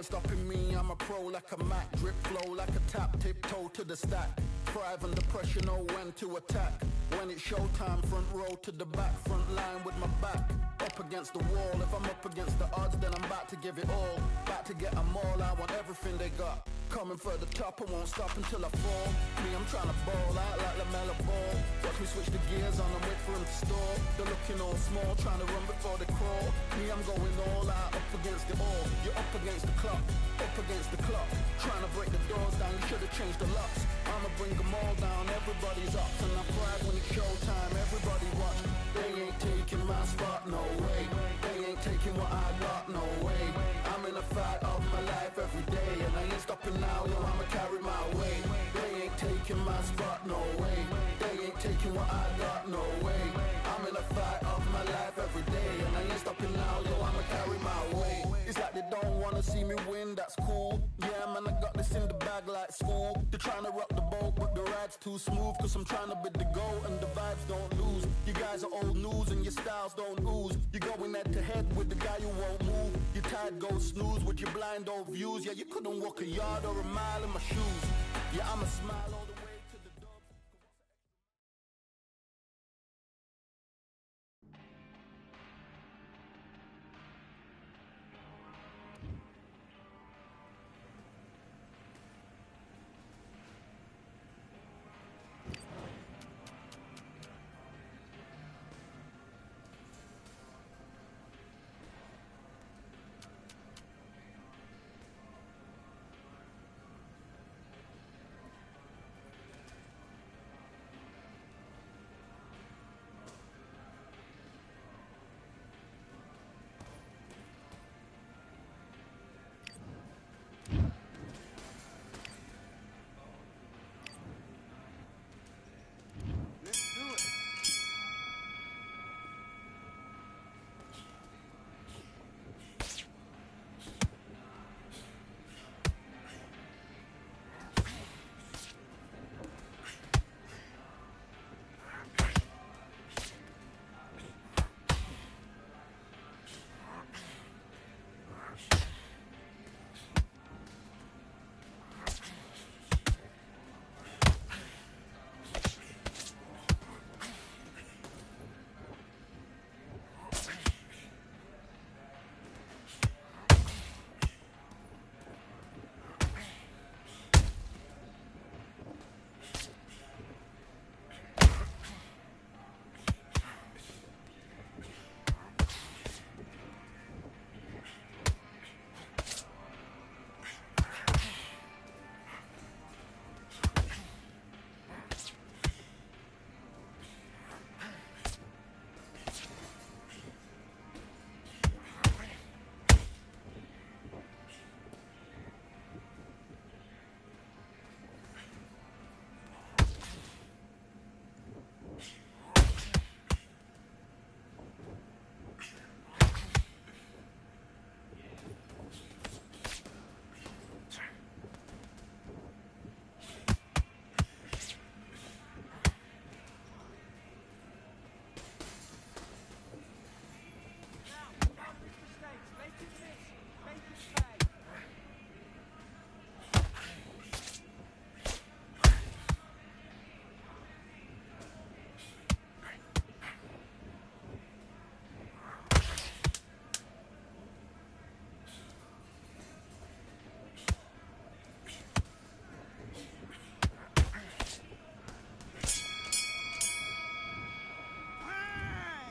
ain't stopping me, I'm a pro like a Mac. Drip flow like a tap, tiptoe to the stack. Thrive under pressure, know when to attack. When it's showtime, front row to the back. Front line with my back up against the wall. If I'm up against the odds, then I'm about to give it all. About to get them all, I want everything they got. Coming for the top, I won't stop until I fall. Me, I'm trying to ball out like LaMelo Ball. Watch me switch the gears on and wait for him to stall. They're looking all small, trying to run before they crawl. Me, I'm going all out, up against it all. You're up against the clock, up against the clock. Trying to break the doors down, you should have changed the locks. I'ma bring them all down, everybody's up. And I pride when it's showtime, everybody watch. They ain't taking my spot, no way. They ain't taking what I got, no way. I'm in a fight of my life every day, and I ain't stopping now, yo, I'ma carry my weight. They ain't taking my spot, no way. They ain't taking what I got, no way. I'm in a fight of my life every day, and I ain't stopping now, yo, I'ma carry my weight. It's like they don't wanna see me win, that's cool. Yeah, man, I got this in the bag like school. They're trying to rock the boat, but the ride's too smooth. Cause I'm trying to bid the goal, and the vibes don't lose. You guys are old news, and your styles don't ooze. You're going head to head with the guy who won't move. Your tide goes snooze with your blind old views. Yeah, you couldn't walk a yard or a mile in my shoes. Yeah, I'ma smile all the way to the dub.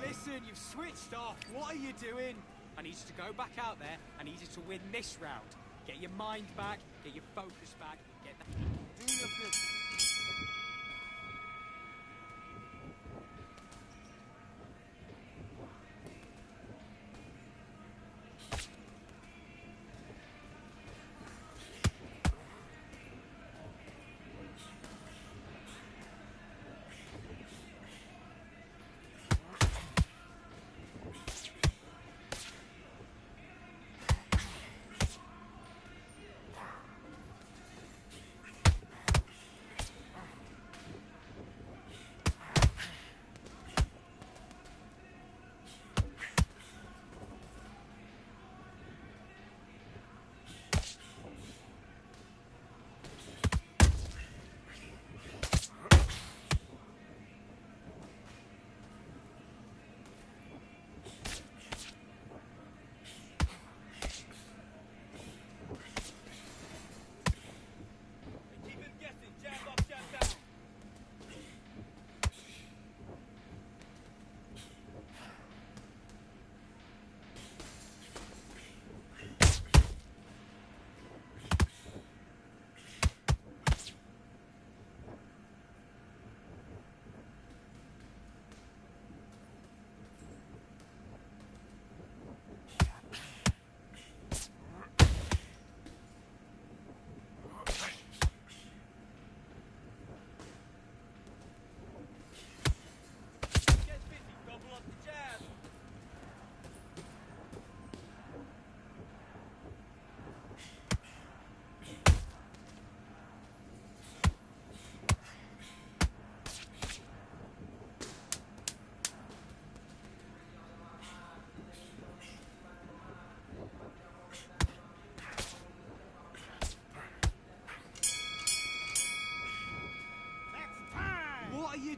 Listen, you've switched off. What are you doing? I need you to go back out there. I need you to win this round. Get your mind back, get your focus back, get that. Do your business.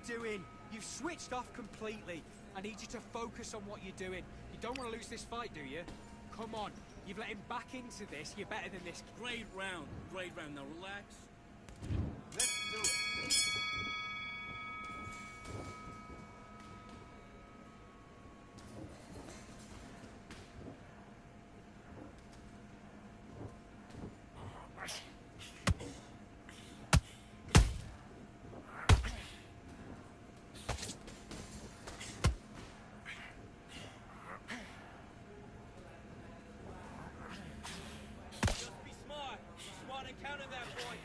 doing? You've switched off completely. I need you to focus on what you're doing. You don't want to lose this fight, do you? Come on. You've let him back into this. You're better than this. Great round. Great round. Now relax. Let's do it. Counter that point.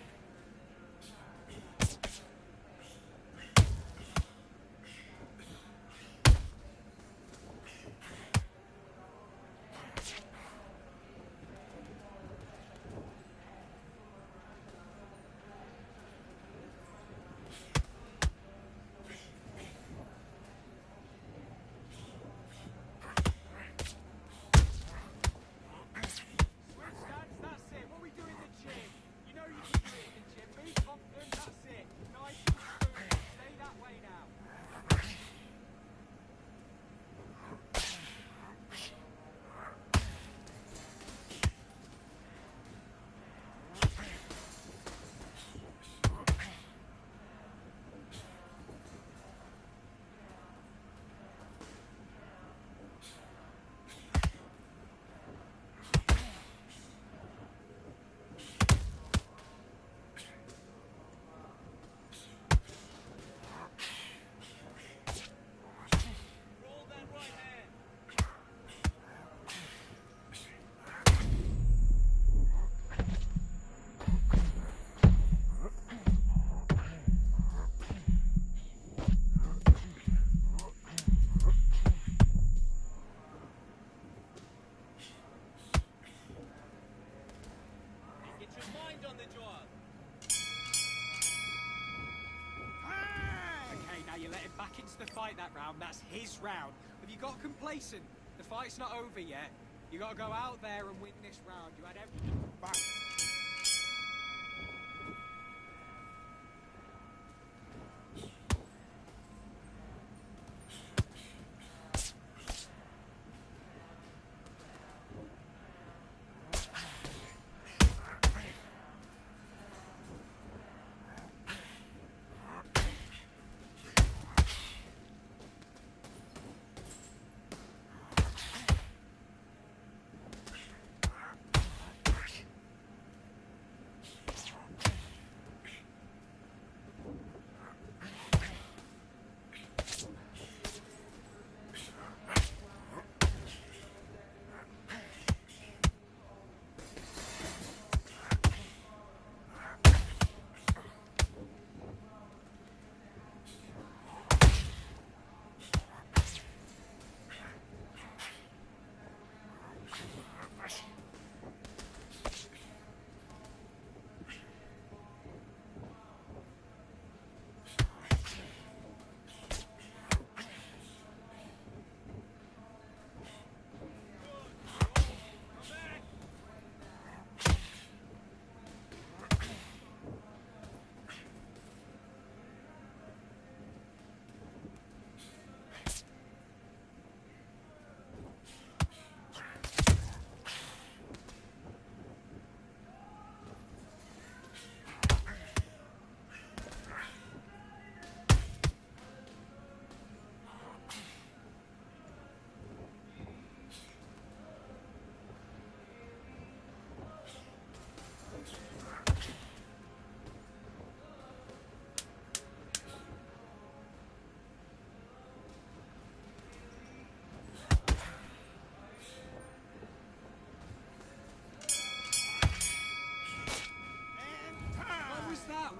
Back into the fight that round. That's his round. Have you got complacent? The fight's not over yet. You got to go out there and win this round. You had everything. Back.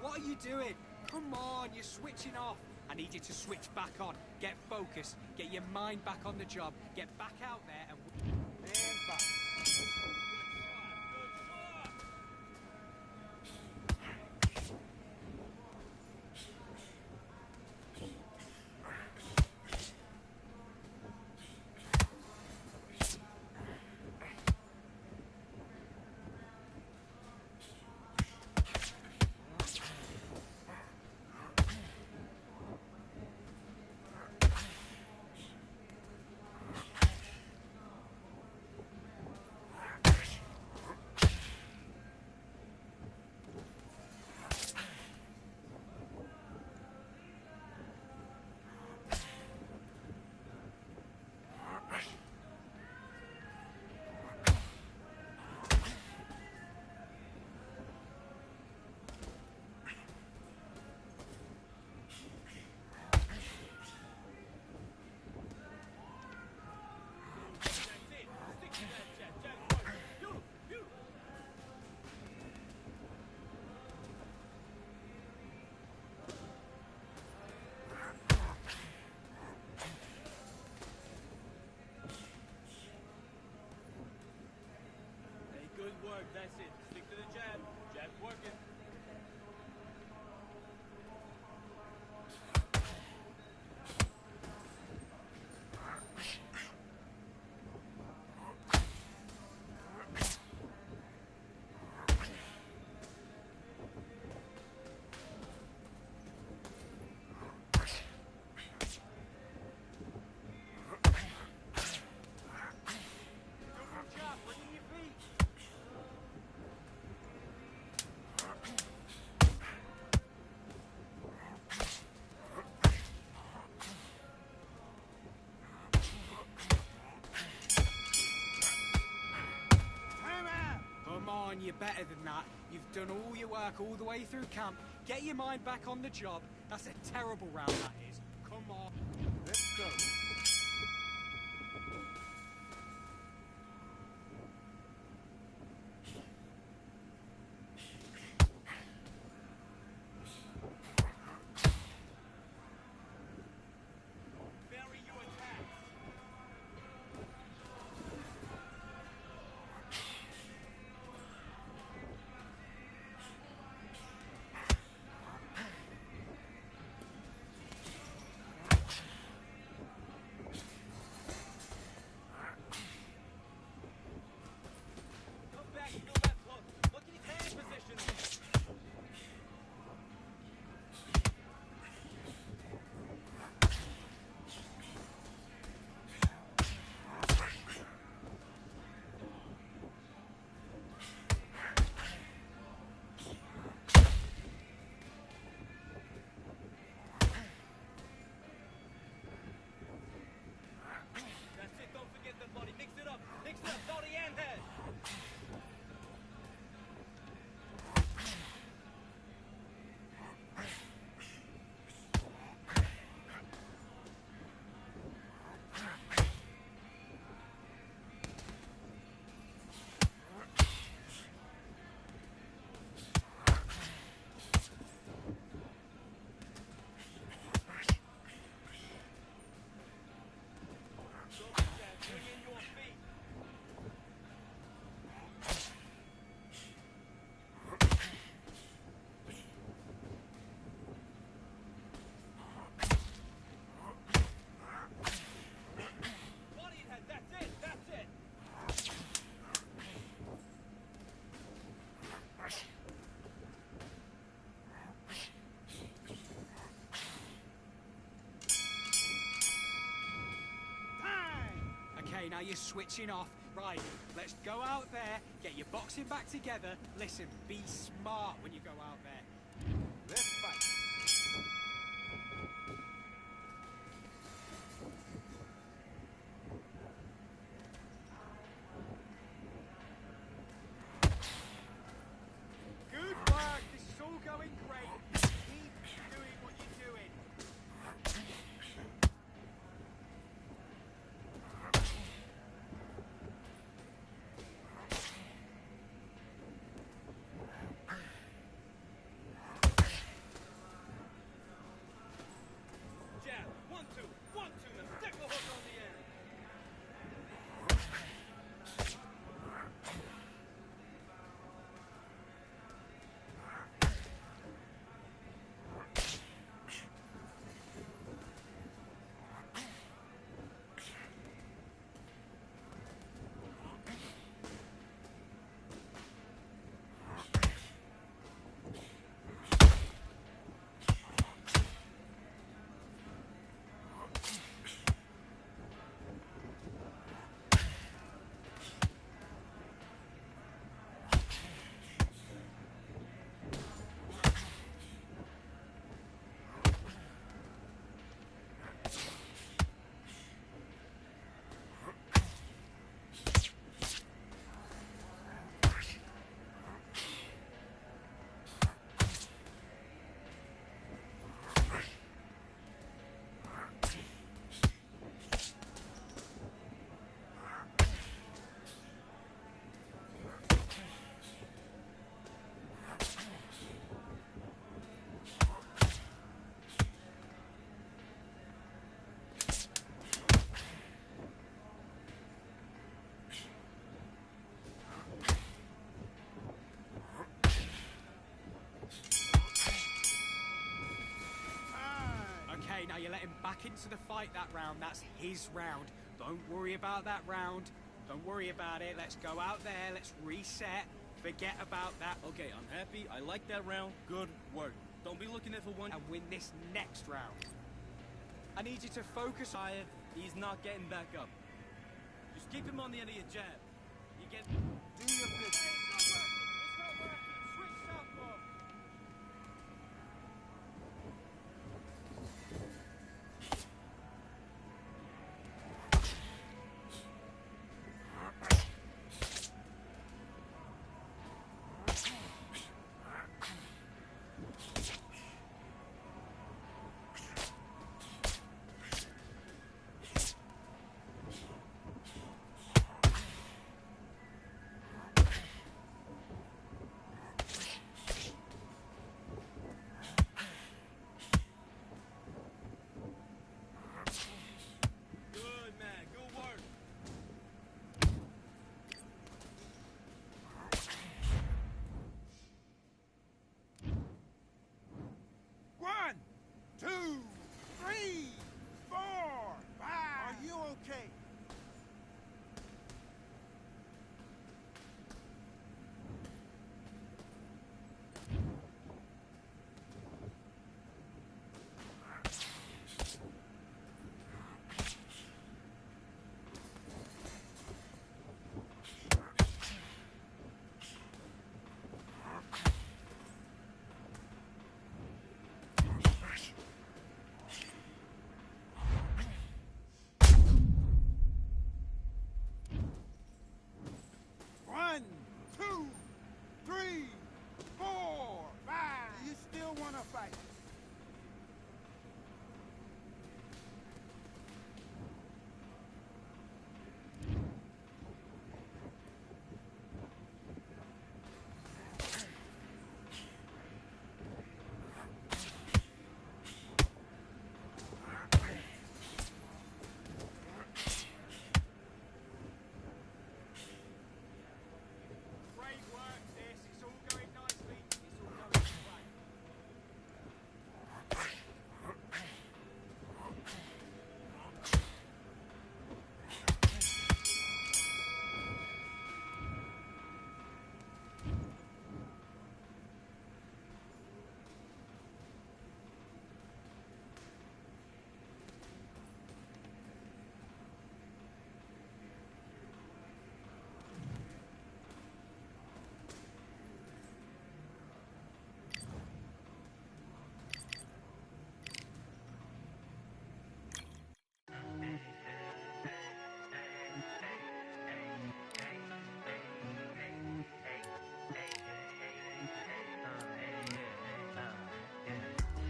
What are you doing? Come on, you're switching off. I need you to switch back on. Get focused. Get your mind back on the job. Get back out there and back. work, that's it. Stick to the jab. Jab working. You're better than that. You've done all your work all the way through camp. Get your mind back on the job. That's a terrible round, that is. Come on. Let's go. Okay, now you're switching off. Right, let's go out there, get your boxing back together. Listen, be smart when you go out there. Let's fight. Good work. This is all going great. Keep doing what you're doing. let him back into the fight that round. That's his round. Don't worry about that round. Don't worry about it. Let's go out there. Let's reset. Forget about that. Okay, I'm happy. I like that round. Good work. Don't be looking at for one and win this next round. I need you to focus. He's not getting back up. Just keep him on the end of your jab. You get... Do your business. It's not working. Switch southpaw.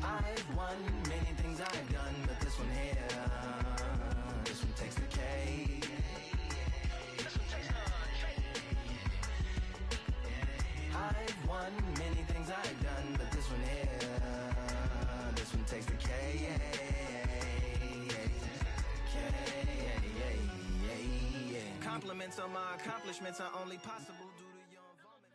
I've won many things I've done, but this one here, this one takes the cake. I've won many things I've done, but this one here, this one takes the cake. Compliments on my accomplishments are only possible due to your involvement.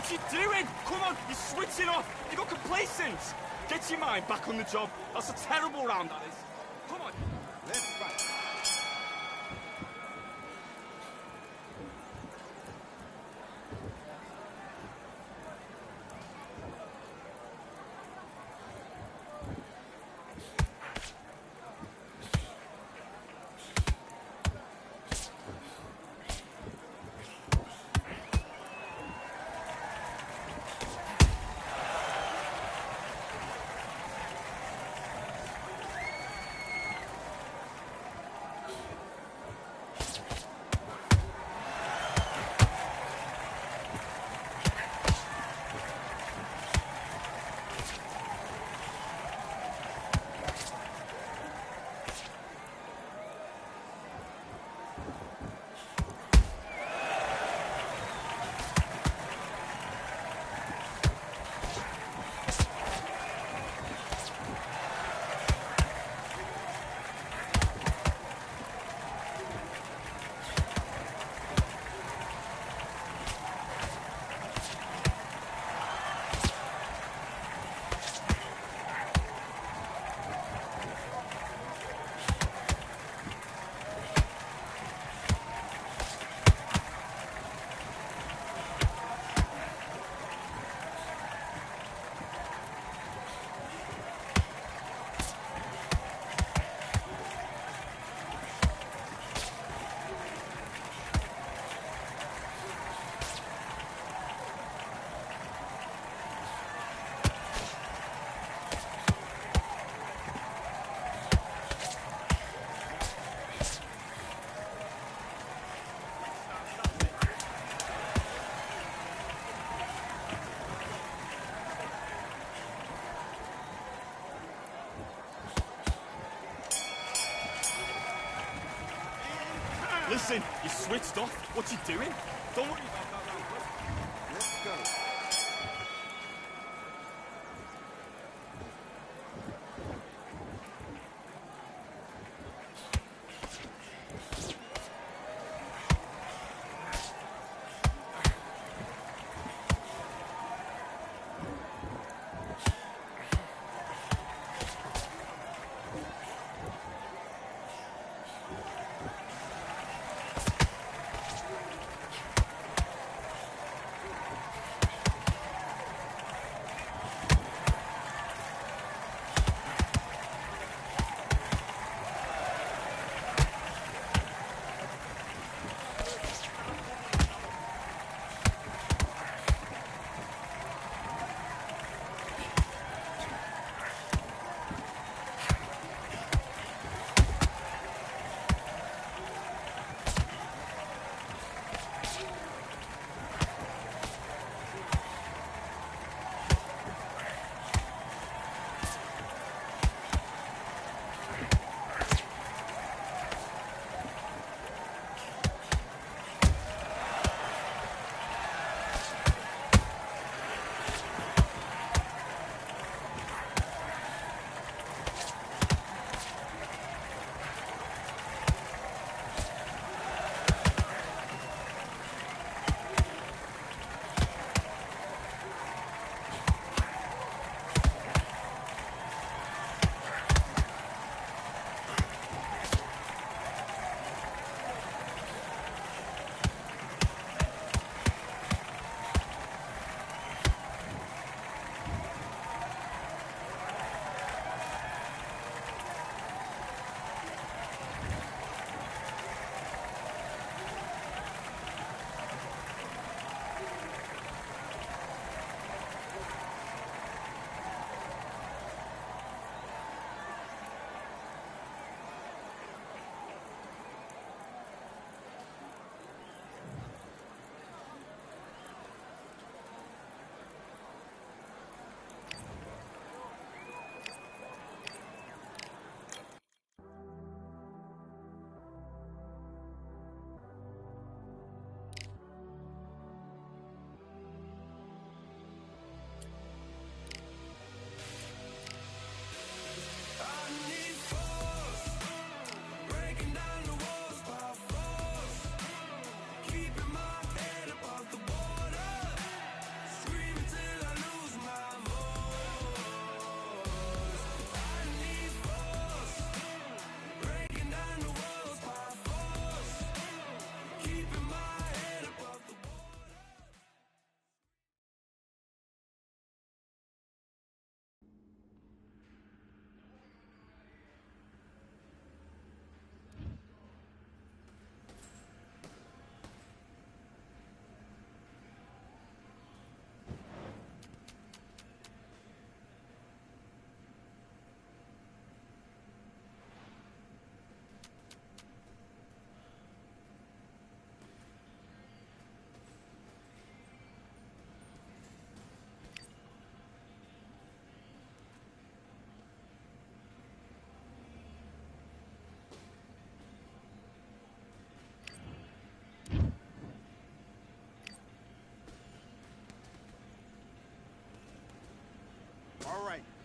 What you doing? Come on, you're switching off. You got complacent. Get your mind back on the job. That's a terrible round, that is. Come on. Let's fight. Listen, you switched off. What you doing? Don't worry about that round. Let's go.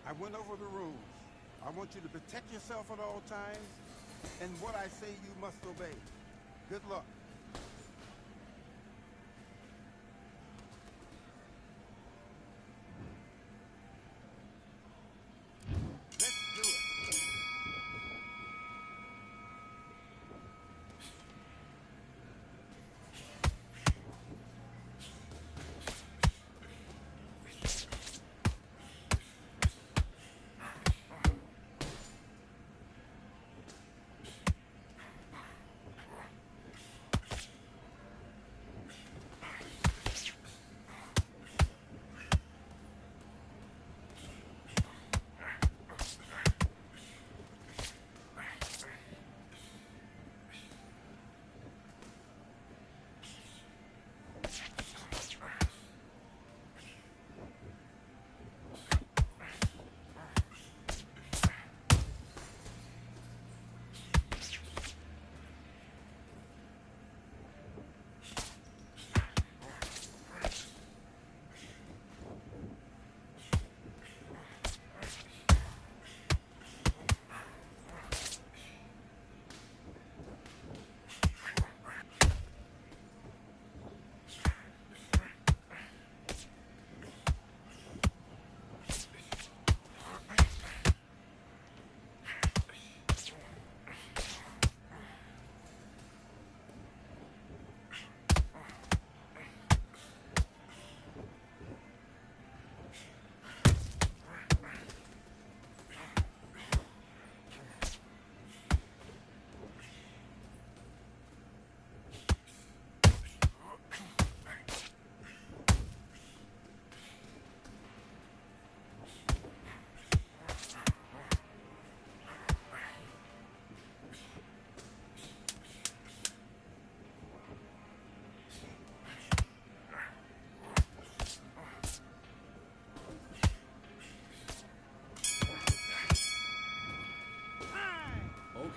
I went over the rules. I want you to protect yourself at all times, and what I say you must obey. Good luck.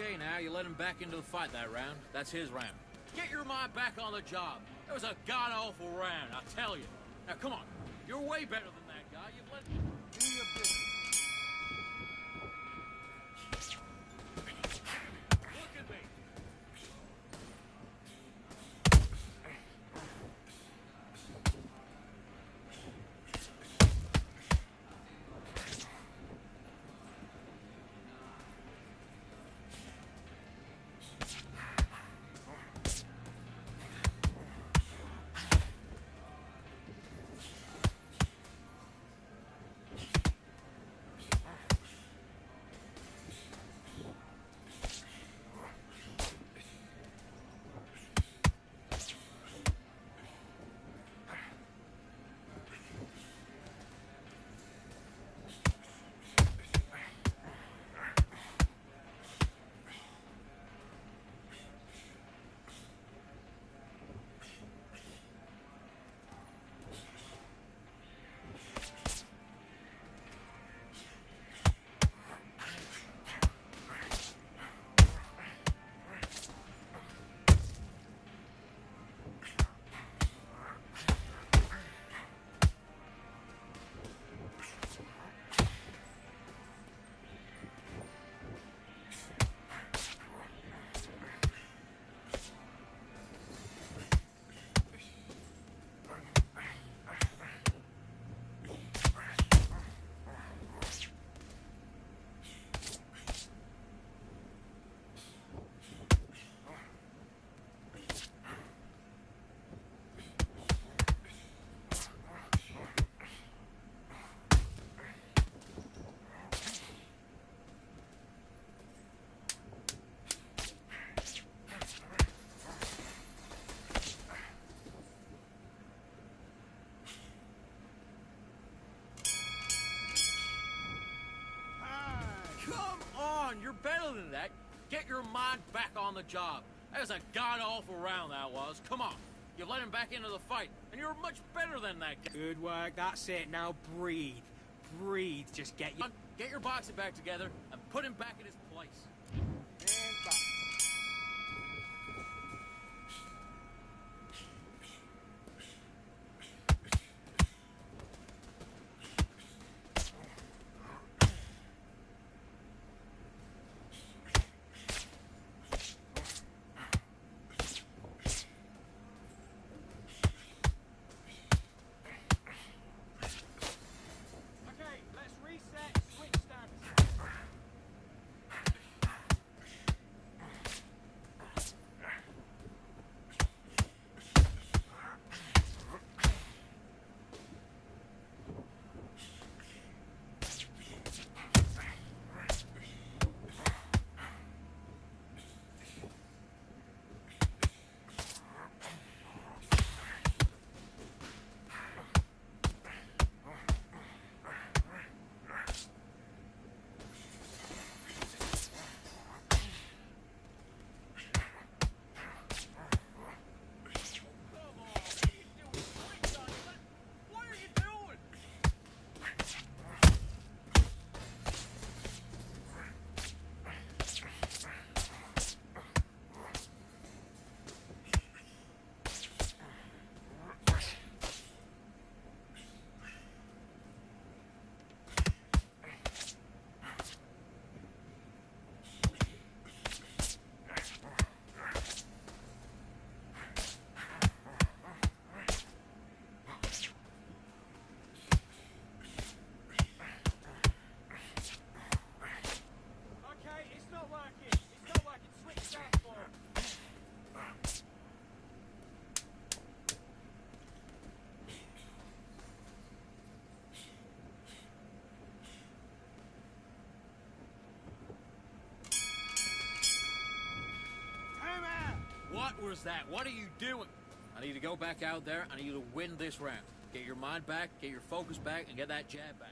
Okay, now, you let him back into the fight that round. That's his round. Get your mind back on the job. It was a god-awful round, I tell you. Now, come on. You're way better than that guy. You've let... Do your business. Look at me. You're better than that. Get your mind back on the job. That was a god-awful round, that was. Come on. You let him back into the fight, and you're much better than that guy. Good work. That's it. Now breathe. Breathe. Just get your boxing back together and put him back in his place. And box. was that? What are you doing? I need you to go back out there. I need you to win this round. Get your mind back, get your focus back, and get that jab back.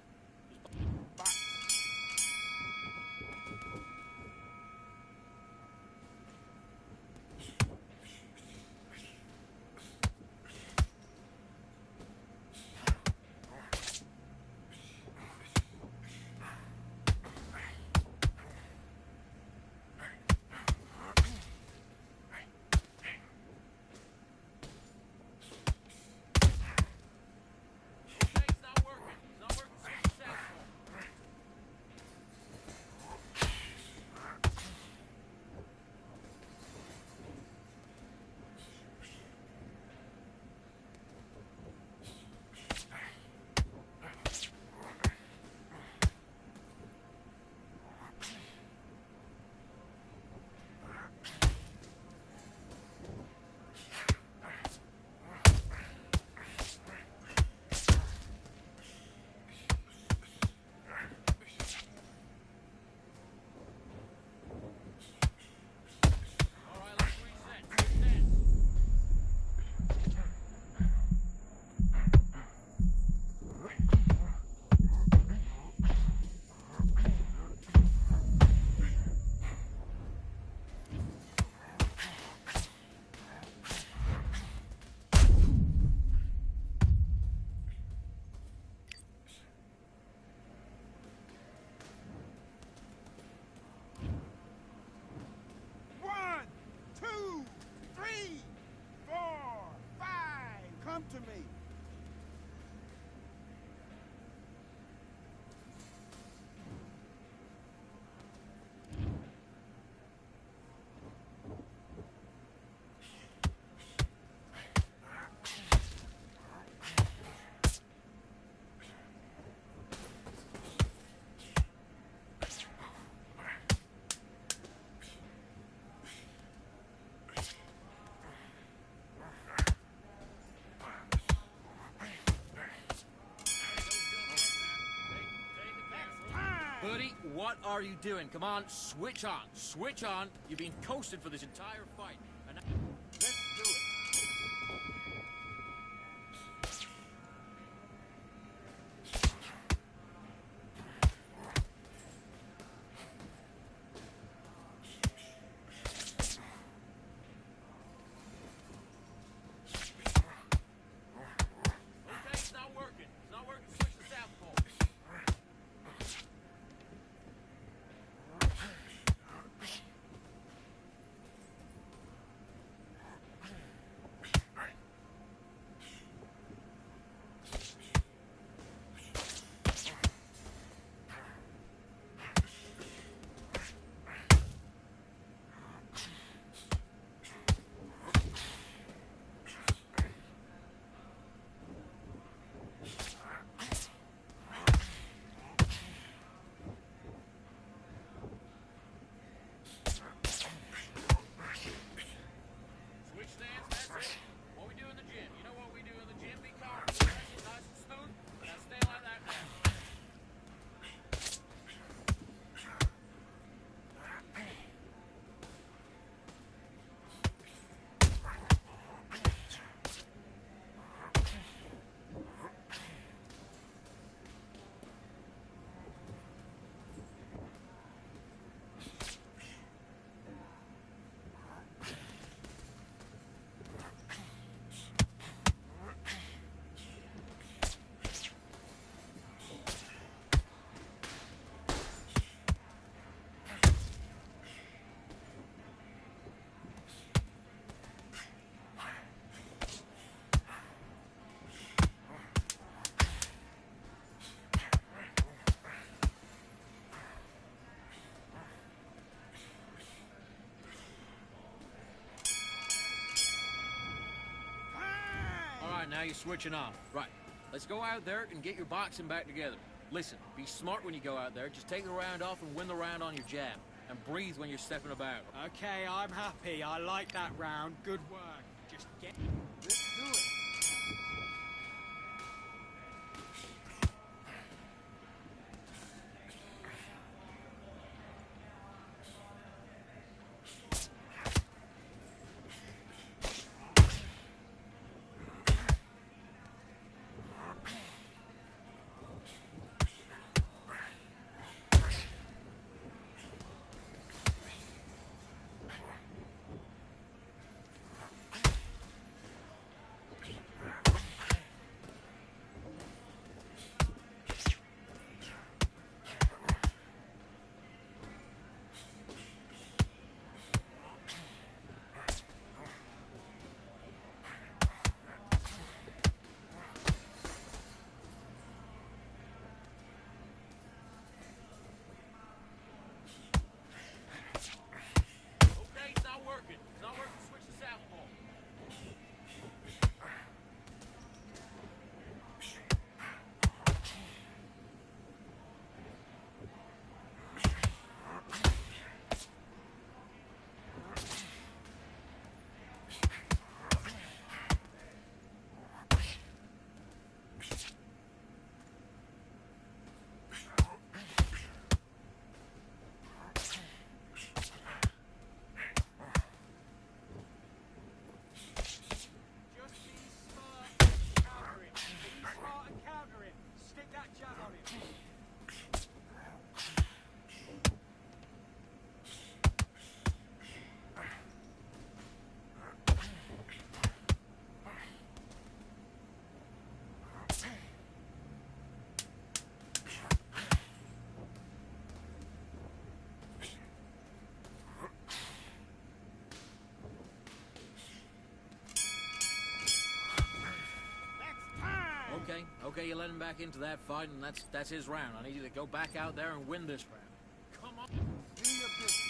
Come to me. Buddy, what are you doing? Come on, switch on. Switch on. You've been coasted for this entire fight. And let's do it. Okay, it's not working. It's not working. Switch to southpaw. Switch stance, that's it. What we do in the gym. You know what we do in the gym? Be calm, nice and smooth. Now stay like that now. All right, now you're switching off. Right, let's go out there and get your boxing back together. Listen, be smart when you go out there. Just take the round off and win the round on your jab. And breathe when you're stepping about. Okay, I'm happy. I like that round. Good work. Just get... Let's do it. Okay, you let him back into that fight, and that's his round. I need you to go back out there and win this round. Come on. Do your business.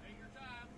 Take your time.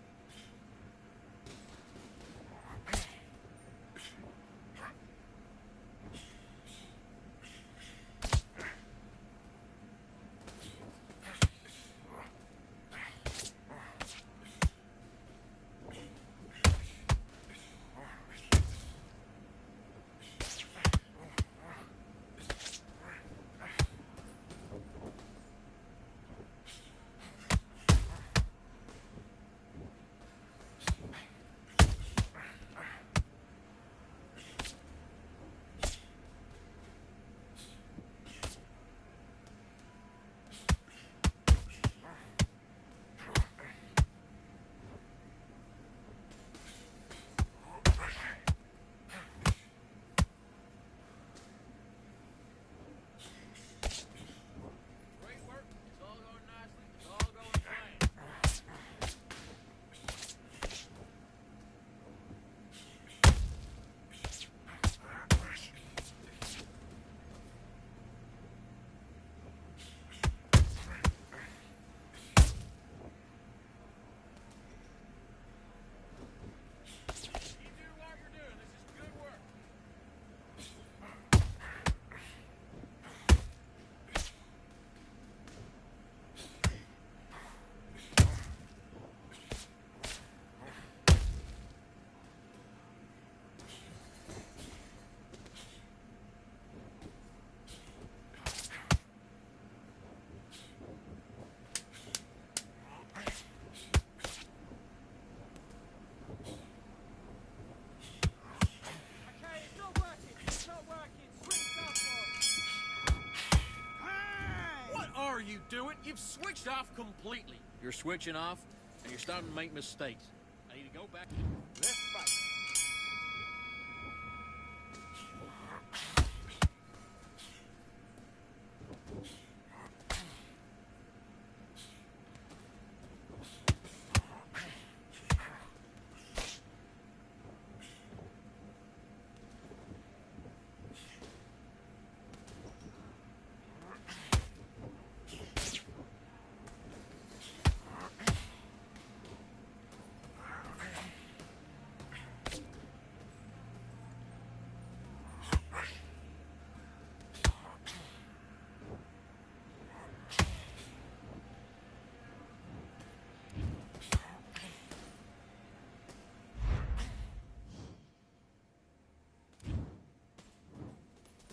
What are you doing? You've switched off completely. You're switching off, and you're starting to make mistakes. I need to go back. Let's fight.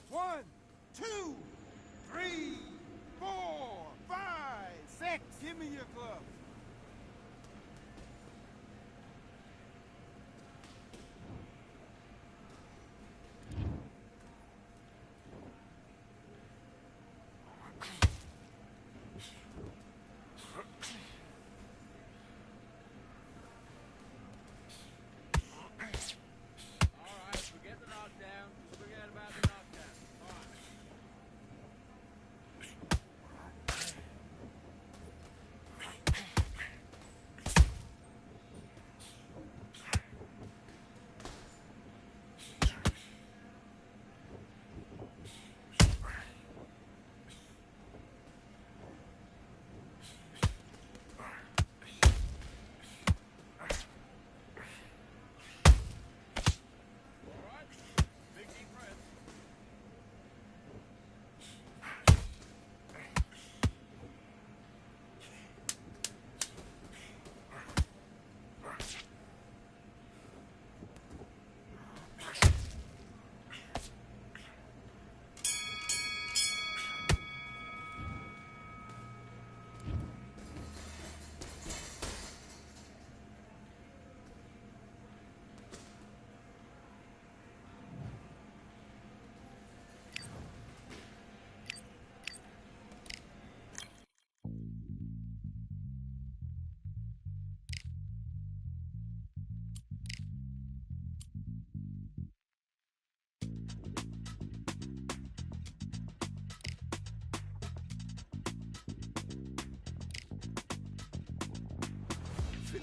One, two, three, 4, 5, 6. Give me your glove.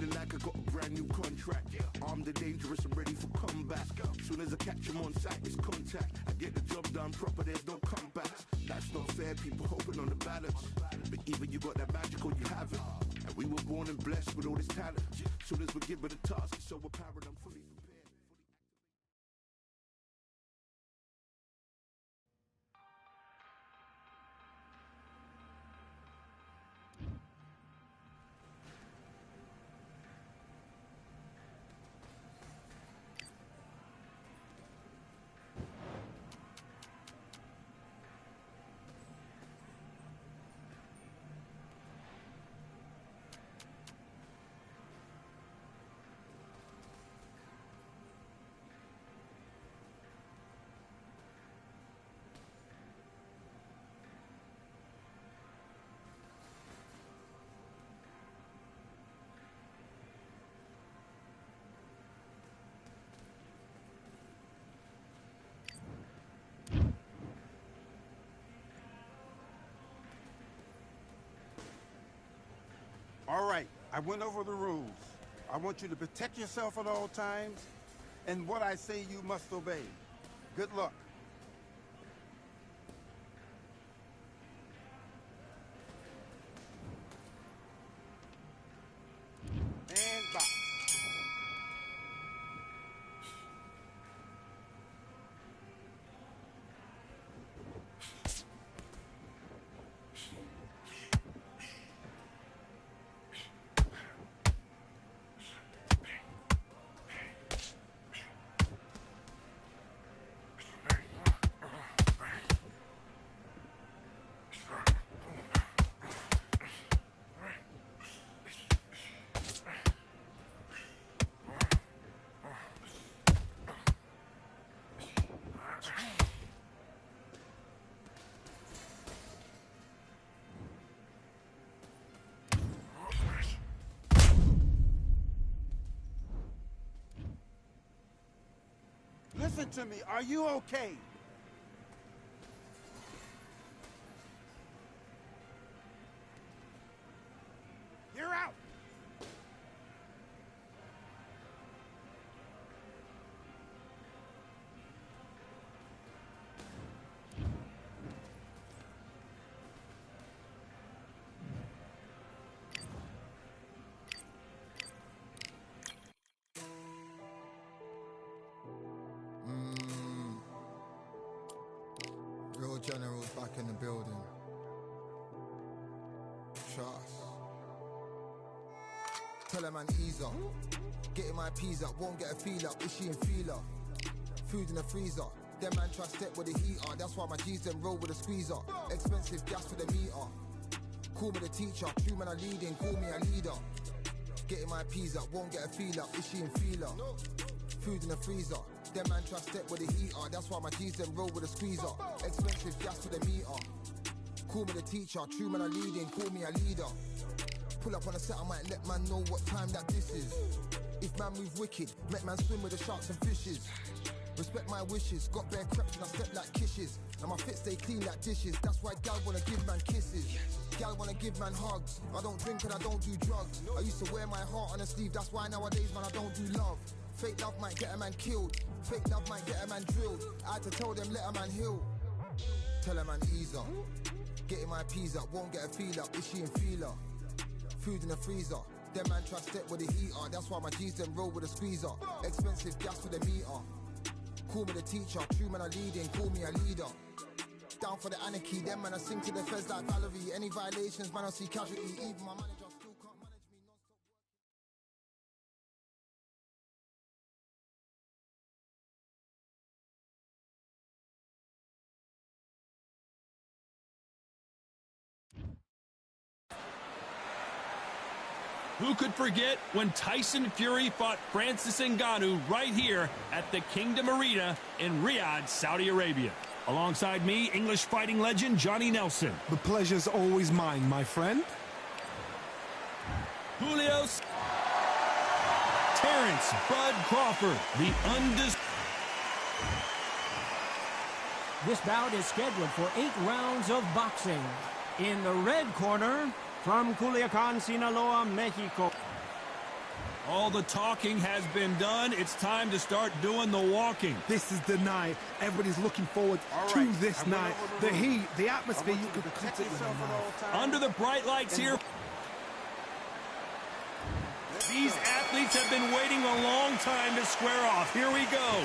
feeling like I got a brand new contract. Armed and dangerous, I'm ready for comeback. Soon as I catch him on sight, it's contact. I get the job done proper, there's no comebacks. That's not fair, people hoping on the balance. But either you got that magic or you haven't. And we were born and blessed with all this talent. Soon as we're given a task, it's so apparent I'm fully prepared. All right, I went over the rules. I want you to protect yourself at all times, and what I say you must obey. Good luck. And box. Listen to me, are you okay? You're out! Real generals back in the building. Trust. Tell a man ease up. Getting my peas up, won't get a feel up. Is she in feeler? Food in the freezer. Them man try step with the heater. That's why my G's them roll with a squeezer. Expensive gas for the meter. Call me the teacher. True man I leading, call me a leader. Getting my peas up, won't get a feel up. Is she in feeler? Food in the freezer. Them man try step with the heater. That's why my G's them roll with a squeezer. Expensive gas for the meter. Call me the teacher. True man I leading, call me a leader. Pull up on a set, I might let man know what time that this is. If man move wicked, make man swim with the sharks and fishes. Respect my wishes, got bare creps and I step like kisses. And my fit stay clean like dishes. That's why gal wanna give man kisses. Gal wanna give man hugs. I don't drink and I don't do drugs. I used to wear my heart on a sleeve. That's why nowadays man I don't do love. Fake love might get a man killed. Fake love might get a man drilled. I had to tell them let a man heal. Tell a man ease up. Getting my peas up, won't get a feel up. Is she in feeler? Food in the freezer. Them man try step with the heater. That's why my G's them roll with a squeezer. Expensive gas for the meter. Call me the teacher. True man I leading, call me a leader. Down for the anarchy. Them man I sing to the feds like Valerie. Any violations man I see casualty. Even my manager still can't manage me non-stop. Who could forget when Tyson Fury fought Francis Ngannou right here at the Kingdom Arena in Riyadh, Saudi Arabia? Alongside me, English fighting legend Johnny Nelson. The pleasure's always mine, my friend. Julio Terrence Bud Crawford, the undisputed. This bout is scheduled for 8 rounds of boxing. In the red corner, from Culiacan, Sinaloa, Mexico. All the talking has been done. It's time to start doing the walking. This is the night. Everybody's looking forward to this night. The heat, the atmosphere, you could cut it with a knife. Under the bright lights here. These athletes have been waiting a long time to square off. Here we go.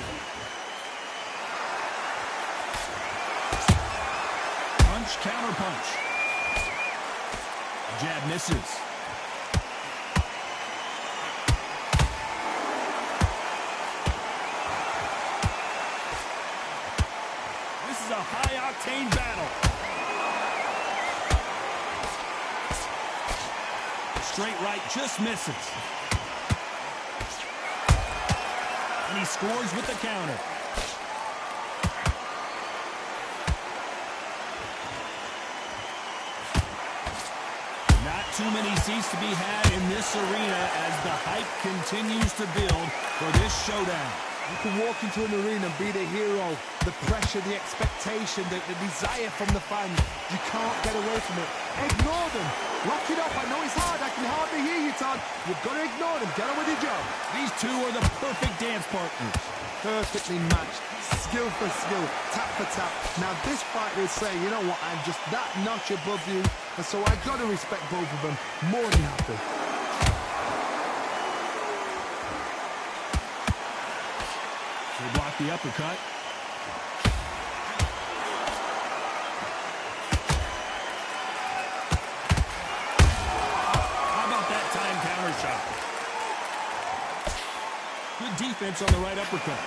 Punch, counter punch. Jab misses. This is a high-octane battle. Straight right just misses. And he scores with the counter. Not too many seats to be had in this arena as the hype continues to build for this showdown. You can walk into an arena and be the hero. The pressure, the expectation, the desire from the fans. You can't get away from it. Ignore them. Lock it up. I know it's hard. I can hardly hear you, Todd. You've got to ignore them. Get on with your job. These two are the perfect dance partners. Perfectly matched. Skill for skill. Tap for tap. Now, this fighter will say, you know what, I'm just that notch above you. And so I've got to respect both of them. More than happy. They block the uppercut. How about that time counter shot? Good defense on the right uppercut.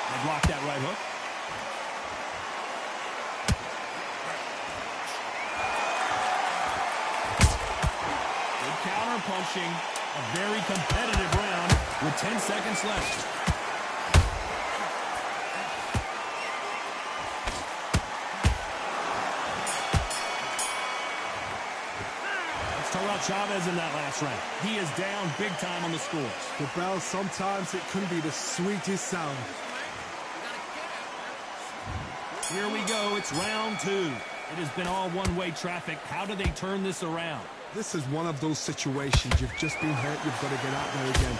They block that right hook. Punching a very competitive round with 10 seconds left. Let's talk about Chavez in that last round. He is down big time on the scores. The bell, sometimes it can be the sweetest sound. Here we go. It's round two. It has been all one-way traffic. How do they turn this around? This is one of those situations. You've just been hurt. You've got to get out there again.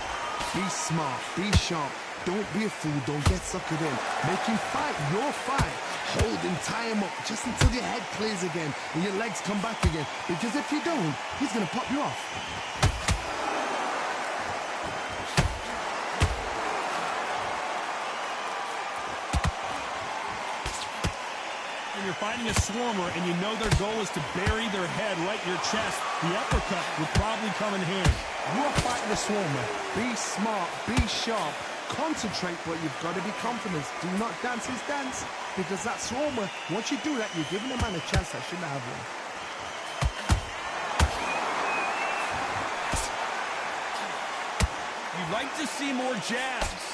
Be smart. Be sharp. Don't be a fool. Don't get suckered in. Make him fight your fight. Hold him, tie him up just until your head clears again and your legs come back again. Because if you don't, he's going to pop you off. You're fighting a swarmer and you know their goal is to bury their head right in your chest, the uppercut will probably come in handy. You're fighting a swarmer. Be smart, be sharp, concentrate, but you've got to be confident. Do not dance his dance, because that swarmer, once you do that, you're giving a man a chance that shouldn't have one. You'd like to see more jabs.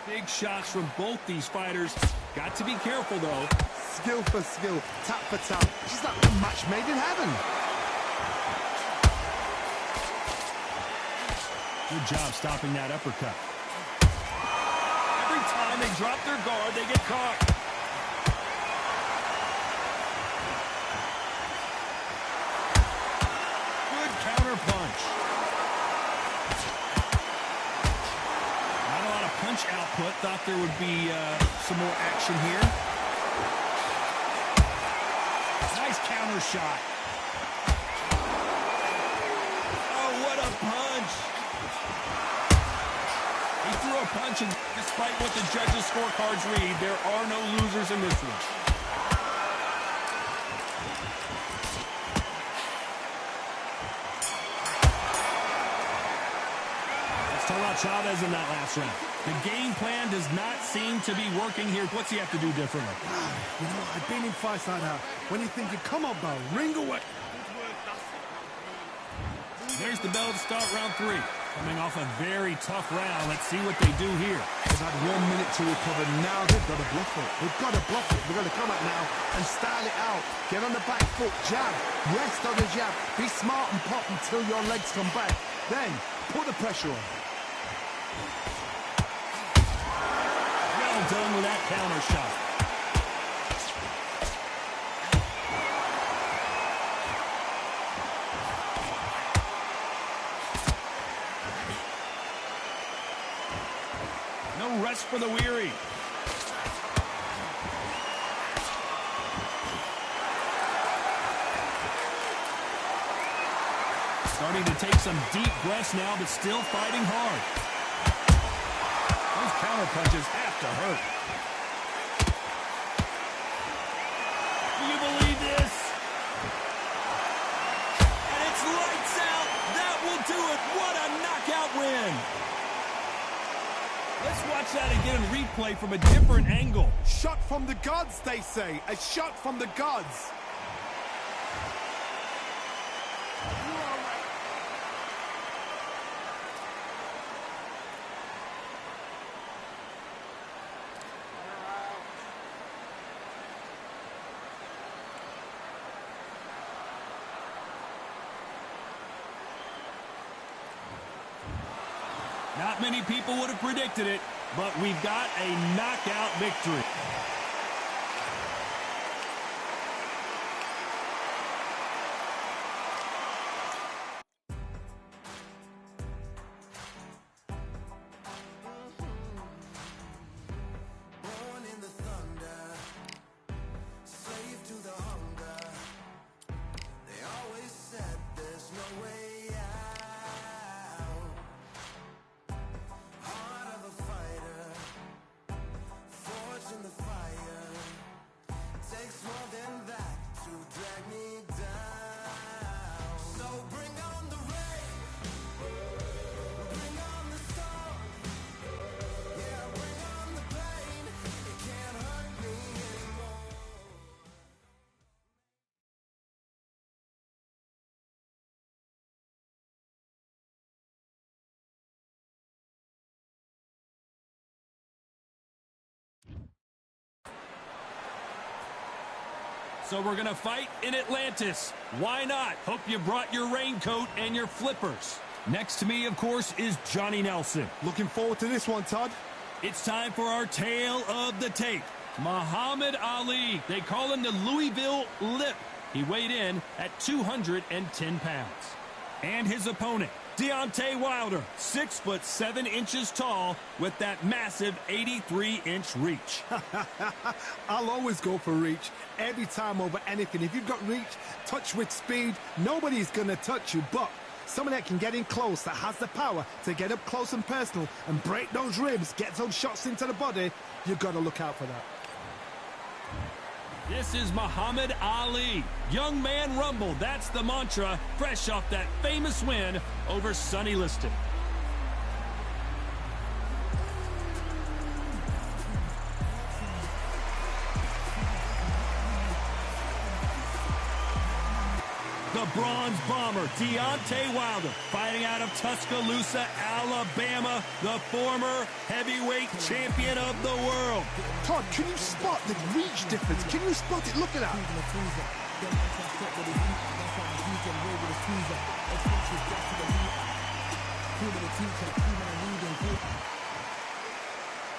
Big shots from both these fighters. Got to be careful, though. Skill for skill, tap for tap. Just like a match made in heaven. Good job stopping that uppercut. Every time they drop their guard, they get caught. Good counter punch. Punch output. Thought there would be some more action here. Nice counter shot. Oh, what a punch. He threw a punch, and despite what the judges' scorecards read, there are no losers in this one. Let's talk about Chavez in that last round. The game plan does not seem to be working here. What's he have to do differently? You know, I've been in fights like that. When you're thinking, come on, bro, ring away. There's the bell to start round three. Coming off a very tough round. Let's see what they do here. They've had 1 minute to recover. Now they've got to bluff it. They've got to bluff it. They've got to come out now and style it out. Get on the back foot, jab. Rest on the jab. Be smart and pop until your legs come back. Then, put the pressure on. Well done with that counter shot. No rest for the weary. Starting to take some deep breaths now, but still fighting hard. Those counter punches have to hurt. Do you believe this? And it's lights out. That will do it. What a knockout win. Let's watch that again in replay from a different angle. Shot from the gods, they say. A shot from the gods. Not many people would have predicted it, but we've got a knockout victory. Born in the thunder, slave to the hunger. They always said there's no way out. Heart of a fighter, forged in the fire. Takes more than that to drag me down. So bring on the rain, bring on the storm. Yeah, bring on the pain. It can't hurt me anymore. So we're going to fight in Atlantis. Why not? Hope you brought your raincoat and your flippers. Next to me, of course, is Johnny Nelson. Looking forward to this one, Todd. It's time for our tale of the tape. Muhammad Ali. They call him the Louisville Lip. He weighed in at 210 pounds. And his opponent, Deontay Wilder, 6'7" tall with that massive 83-inch reach. I'll always go for reach every time over anything. If you've got reach, touch with speed, nobody's going to touch you. But someone that can get in close, that has the power to get up close and personal and break those ribs, get those shots into the body, you've got to look out for that. This is Muhammad Ali. Young man rumble, that's the mantra, fresh off that famous win over Sonny Liston. The Bronze Bomber, Deontay Wilder, fighting out of Tuscaloosa, Alabama, the former heavyweight champion of the world. Todd, can you spot the reach difference? Can you spot it? Look at that.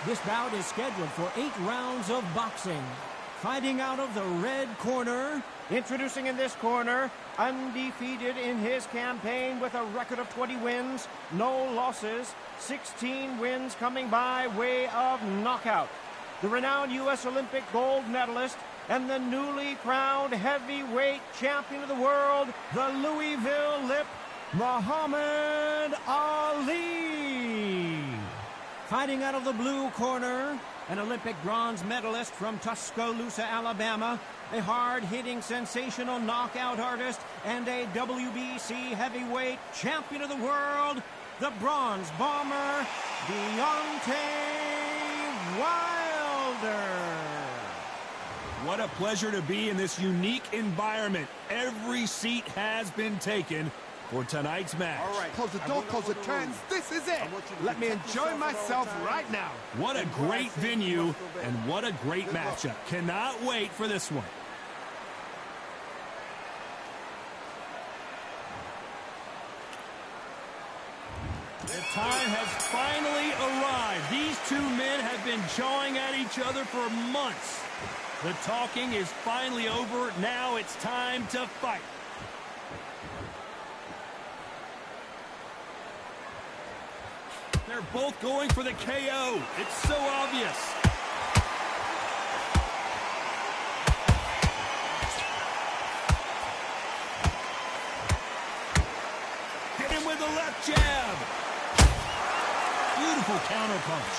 This bout is scheduled for 8 rounds of boxing. Fighting out of the red corner, introducing in this corner, undefeated in his campaign with a record of 20 wins, no losses, 16 wins coming by way of knockout. The renowned U.S. Olympic gold medalist and the newly crowned heavyweight champion of the world, the Louisville Lip, Muhammad Ali. Fighting out of the blue corner, an Olympic bronze medalist from Tuscaloosa, Alabama, a hard-hitting, sensational knockout artist, and a WBC heavyweight champion of the world, the Bronze Bomber, Deontay Wilder. What a pleasure to be in this unique environment. Every seat has been taken for tonight's match. All right. Close the door, close the curtains. This is it. Let me enjoy myself right now. What a great venue and what a great matchup. Cannot wait for this one. The time has finally arrived. These two men have been jawing at each other for months. The talking is finally over. Now it's time to fight. They're both going for the KO. It's so obvious. Hit him with a left jab. Beautiful counter punch.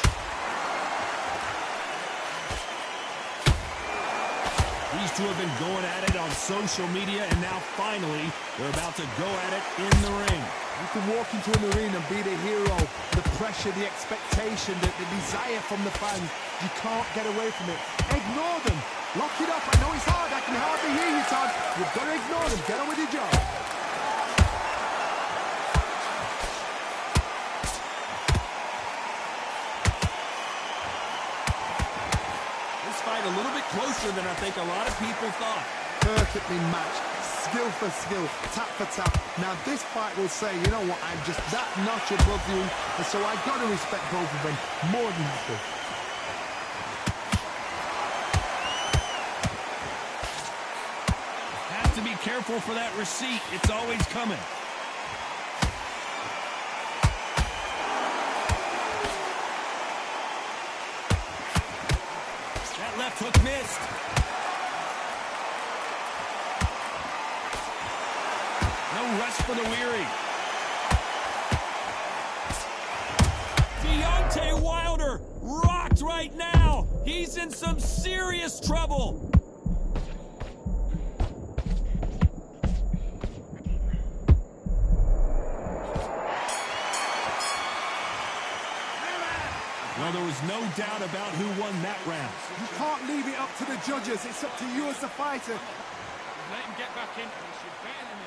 These two have been going at it on social media, and now finally they're about to go at it in the ring. You can walk into an arena and be the hero. The pressure, the expectation, the desire from the fans. You can't get away from it. Ignore them. Lock it up. I know it's hard. I can hardly hear you, Todd. You've got to ignore them. Get on with your job. This fight a little bit closer than I think a lot of people thought. Perfectly matched. Skill for skill, tap for tap. Now this fight will say, you know what, I'm just that notch above you, and so I got to respect both of them more than happy. Have to be careful for that receipt. It's always coming. That left hook missed. No rest for the weary. Deontay Wilder rocked right now. He's in some serious trouble. Well, there was no doubt about who won that round. You can't leave it up to the judges. It's up to you as the fighter. Let him get back in. You're better than him.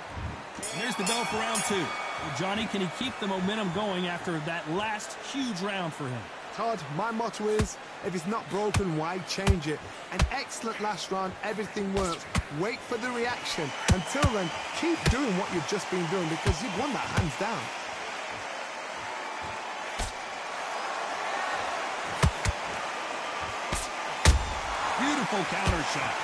And there's the bell for round two. Well, Johnny, can he keep the momentum going after that last huge round for him? Todd, my motto is, if it's not broken, why change it? An excellent last round, everything works. Wait for the reaction. Until then, keep doing what you've just been doing because you've won that hands down. Beautiful counter shot.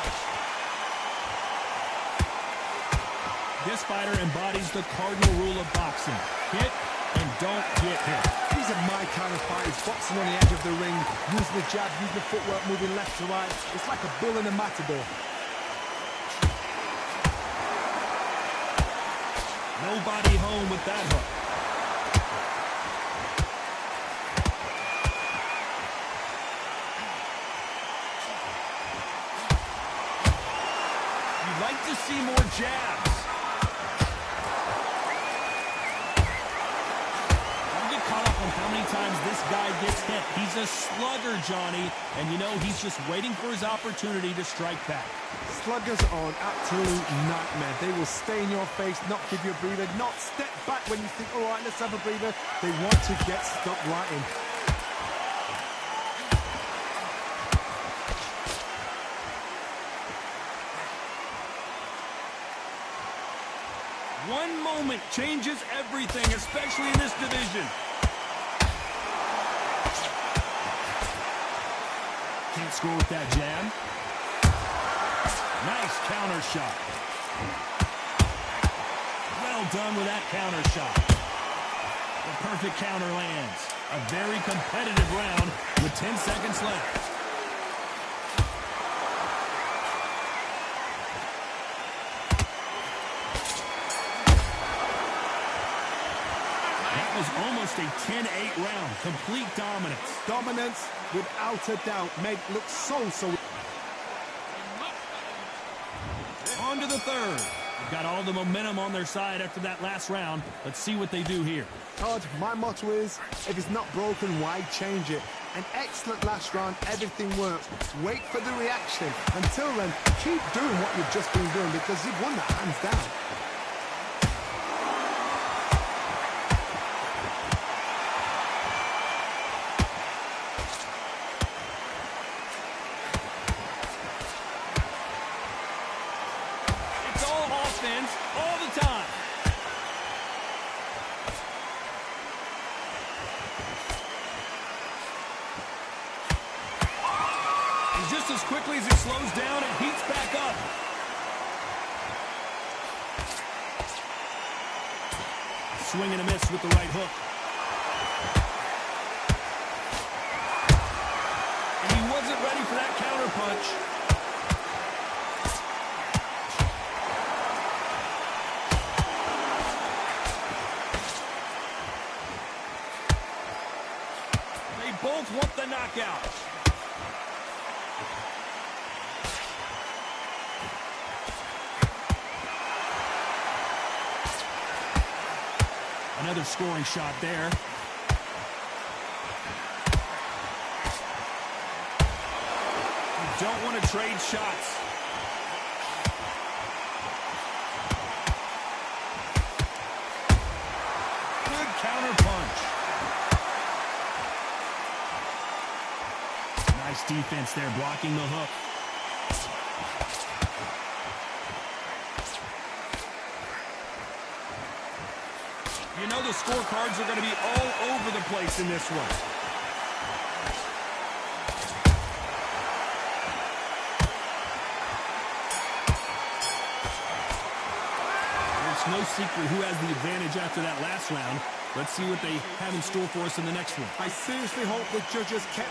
This fighter embodies the cardinal rule of boxing. Hit and don't get hit. These are my kind of fighters, boxing on the edge of the ring, using the jab, using the footwork, moving left to right. It's like a bull in a matador. Nobody home with that hook. You'd like to see more jabs. How many times this guy gets hit. He's a slugger, Johnny, and you know he's just waiting for his opportunity to strike back. Sluggers are an absolute nightmare. They will stay in your face, not give you a breather, not step back when you think, all right, let's have a breather. They want to get stuck right in. One moment changes everything, especially in this division. Can't score with that jab. Nice counter shot. Well done with that counter shot. The perfect counter lands. A very competitive round with 10 seconds left. That was almost a 10-8 round. Complete dominance. Dominance, without a doubt, made look so. On to the third. They've got all the momentum on their side after that last round. Let's see what they do here. Todd, my motto is, if it's not broken, why change it? An excellent last round, everything works. Wait for the reaction. Until then, keep doing what you've just been doing because you've won that hands down. All the time. Just as quickly as it slows down, it heats back up. Swing and a miss with the right hook. And he wasn't ready for that counter punch. They both want the knockout. Another scoring shot there. You don't want to trade shots. Good counter punch. Nice defense there, blocking the hook. You know the scorecards are going to be all over the place in this one. It's no secret who has the advantage after that last round. Let's see what they have in store for us in the next one. I seriously hope the judges kept...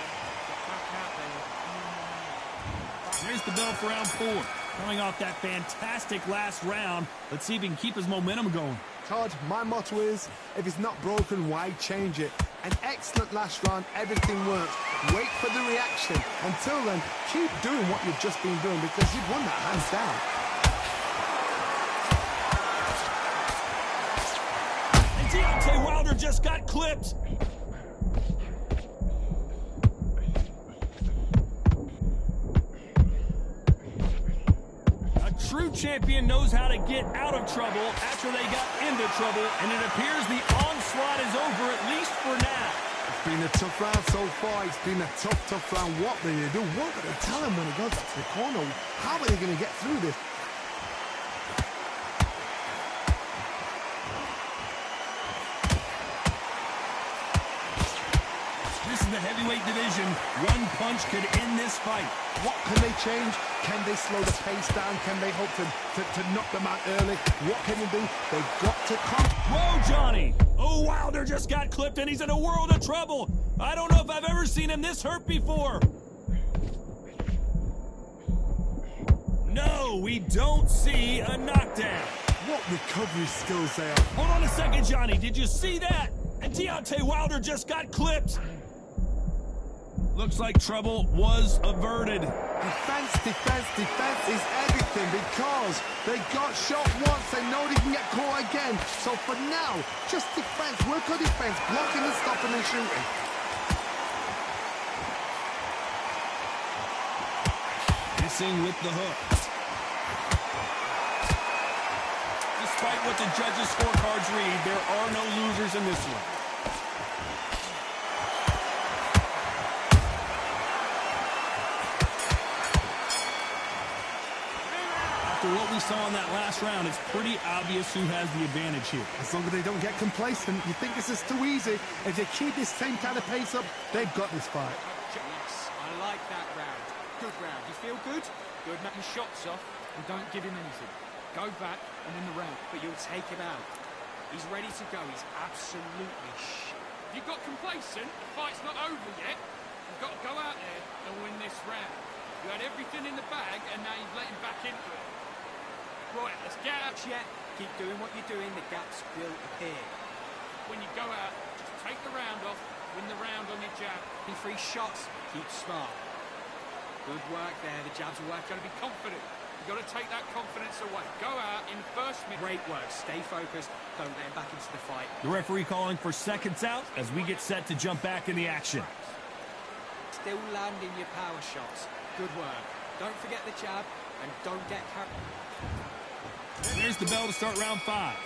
Here's the bell for round 4. Coming off that fantastic last round, let's see if he can keep his momentum going. Todd, my motto is, if it's not broken, why change it? An excellent last round, everything works. Wait for the reaction. Until then, keep doing what you've just been doing because you've won that hands down. And Deontay Wilder just got clipped. True champion knows how to get out of trouble after they got into trouble, and it appears the onslaught is over, at least for now. It's been a tough round so far. It's been a tough round. What do they do? What do they tell him when he goes up to the corner? How are they going to get through this? This is the heavyweight division. One punch could end this fight. What can they change? Can they slow the pace down? Can they hope to knock them out early? What can they do? They've got to come. Whoa, Johnny! Oh, Wilder just got clipped and he's in a world of trouble. I don't know if I've ever seen him this hurt before. No, we don't see a knockdown. What recovery skills they are. Hold on a second, Johnny. Did you see that? And Deontay Wilder just got clipped. Looks like trouble was averted. Defense is everything because they got shot once. They know they can get caught again. So for now, just defense. Work on defense. Blocking and stopping and shooting. Missing with the hook. Despite what the judges' scorecards read, there are no losers in this one. After what we saw in that last round, it's pretty obvious who has the advantage here. As long as they don't get complacent, you think this is too easy. If they keep this same kind of pace up, they've got this fight. Yes, I like that round. Good round. You feel good? Good. Make your shots off and don't give him anything. Go back and win the round, but you'll take him out. He's ready to go. He's absolutely You got complacent? The fight's not over yet. You've got to go out there and win this round. You had everything in the bag, and now you've let him back into it. Right, let's get out. yet. Keep doing what you're doing. The gaps will appear. When you go out, just take the round off, win the round on your jab. In 3 shots, keep smart. Good work there. The jabs work. Got to be confident. You've got to take that confidence away. Go out in the first minute. Great work. Stay focused. Don't let him back into the fight. The referee calling for seconds out as we get set to jump back in the action. Still landing your power shots. Good work. Don't forget the jab and don't get carried. There's the bell to start round 5.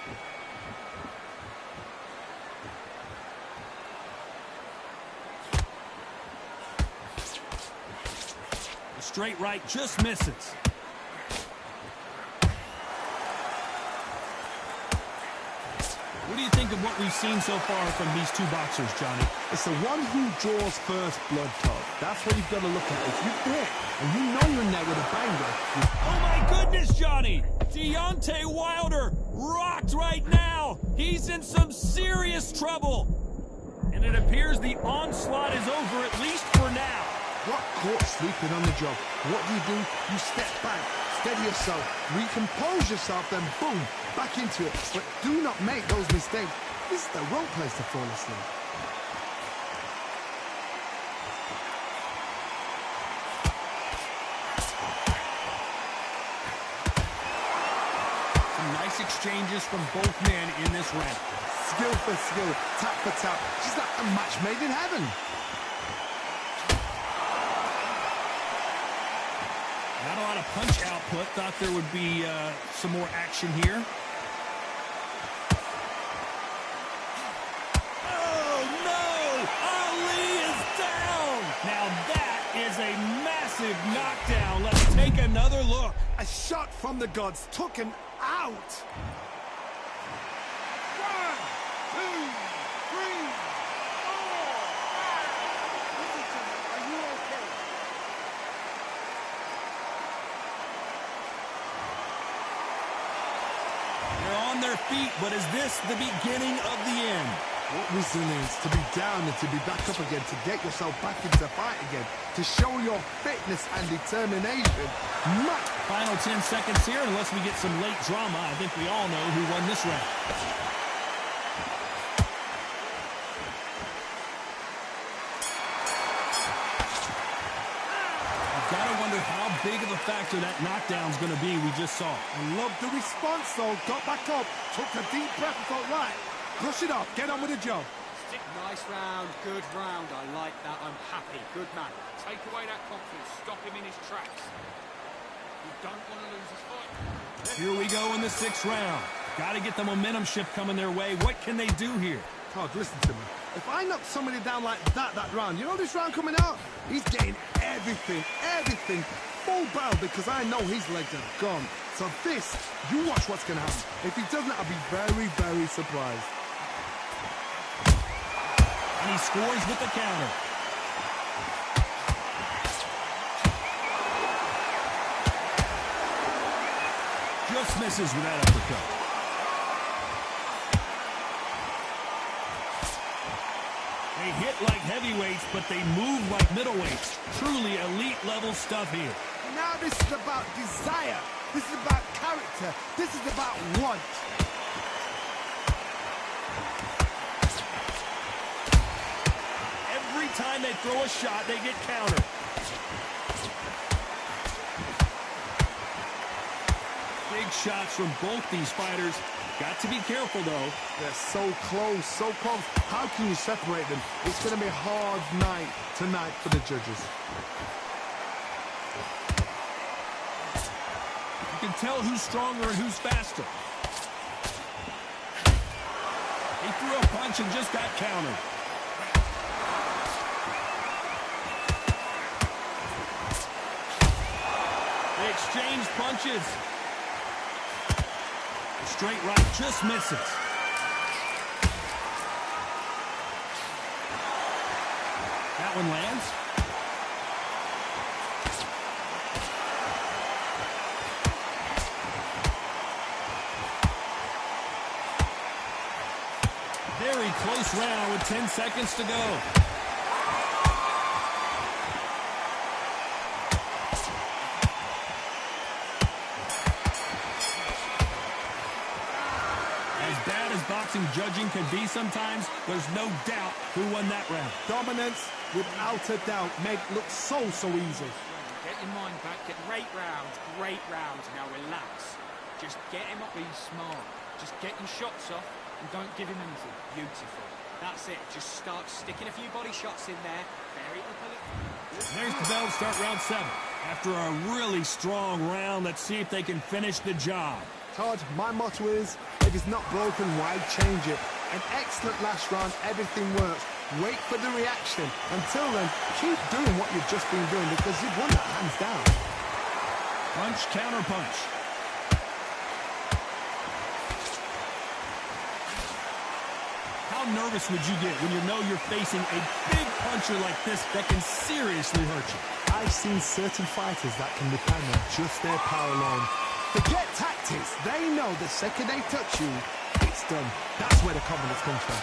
The straight right just misses. What do you think of what we've seen so far from these two boxers, Johnny? It's the one who draws first blood, Todd. That's what you've got to look at. If you're there and you know you're in there with a banger, Oh my goodness, Johnny! Deontay Wilder rocked right now. He's in some serious trouble. And it appears the onslaught is over, at least for now. got caught sleeping on the job. What do? You step back, steady yourself, recompose yourself, then boom, back into it. But do not make those mistakes. This is the wrong place to fall asleep. Nice exchanges from both men in this round. Skill for skill, tap for tap. She's like a match made in heaven. Not a lot of punch output. Thought there would be some more action here. Oh, no! Ali is down! Now that is a massive knockdown. Let's take another look. A shot from the gods took him out. 1, 2, 3, 4, 5. Are you okay? They're on their feet, but is this the beginning of the end? What resilience to be down and to be back up again, to get yourself back into fight again, to show your fitness and determination. Final 10 seconds here, unless we get some late drama. I think we all know who won this round. You've got to wonder how big of a factor that knockdown's going to be we just saw. I love the response, though. Got back up, took a deep breath and thought, right, brush it off, get on with the job. Nice round, good round. I like that. I'm happy. Good man. Take away that confidence. Stop him in his tracks. You don't want to lose this fight. Here we go in the 6th round. Got to get the momentum shift coming their way. What can they do here? Todd, listen to me. If I knock somebody down like that round, you know this round coming out? He's getting everything, full barrel, because I know his legs are gone. So this, you watch what's going to happen. If he doesn't, I'll be very, very surprised. And he scores with the counter. Just misses with that uppercut. They hit like heavyweights, but they move like middleweights. Truly elite level stuff here. Now this is about desire. This is about character. This is about want. Every time they throw a shot, they get countered. Big shots from both these fighters. Got to be careful, though. They're so close, so close. How can you separate them? It's going to be a hard night tonight for the judges. You can tell who's stronger and who's faster. He threw a punch and just got countered. They exchange punches. The straight right just misses. That one lands. Very close round with 10 seconds to go. Boxing judging can be sometimes, there's no doubt who won that round. Dominance, without a doubt, make look so easy. Get your mind back. Great round. Now relax. Just get him up. Be smart. Just get your shots off and don't give him anything. Beautiful. That's it. Just start sticking a few body shots in there. There's the bell to start round 7. After a really strong round, let's see if they can finish the job. Todd, my motto is, if it's not broken, why change it? An excellent last round, everything works. Wait for the reaction. Until then, keep doing what you've just been doing, because you've won that hands down. Punch, counter punch. How How nervous would you get when you know you're facing a big puncher like this that can seriously hurt you? I've seen certain fighters that can depend on just their power alone. Forget tactics. They know the second they touch you, it's done. That's where the confidence comes from.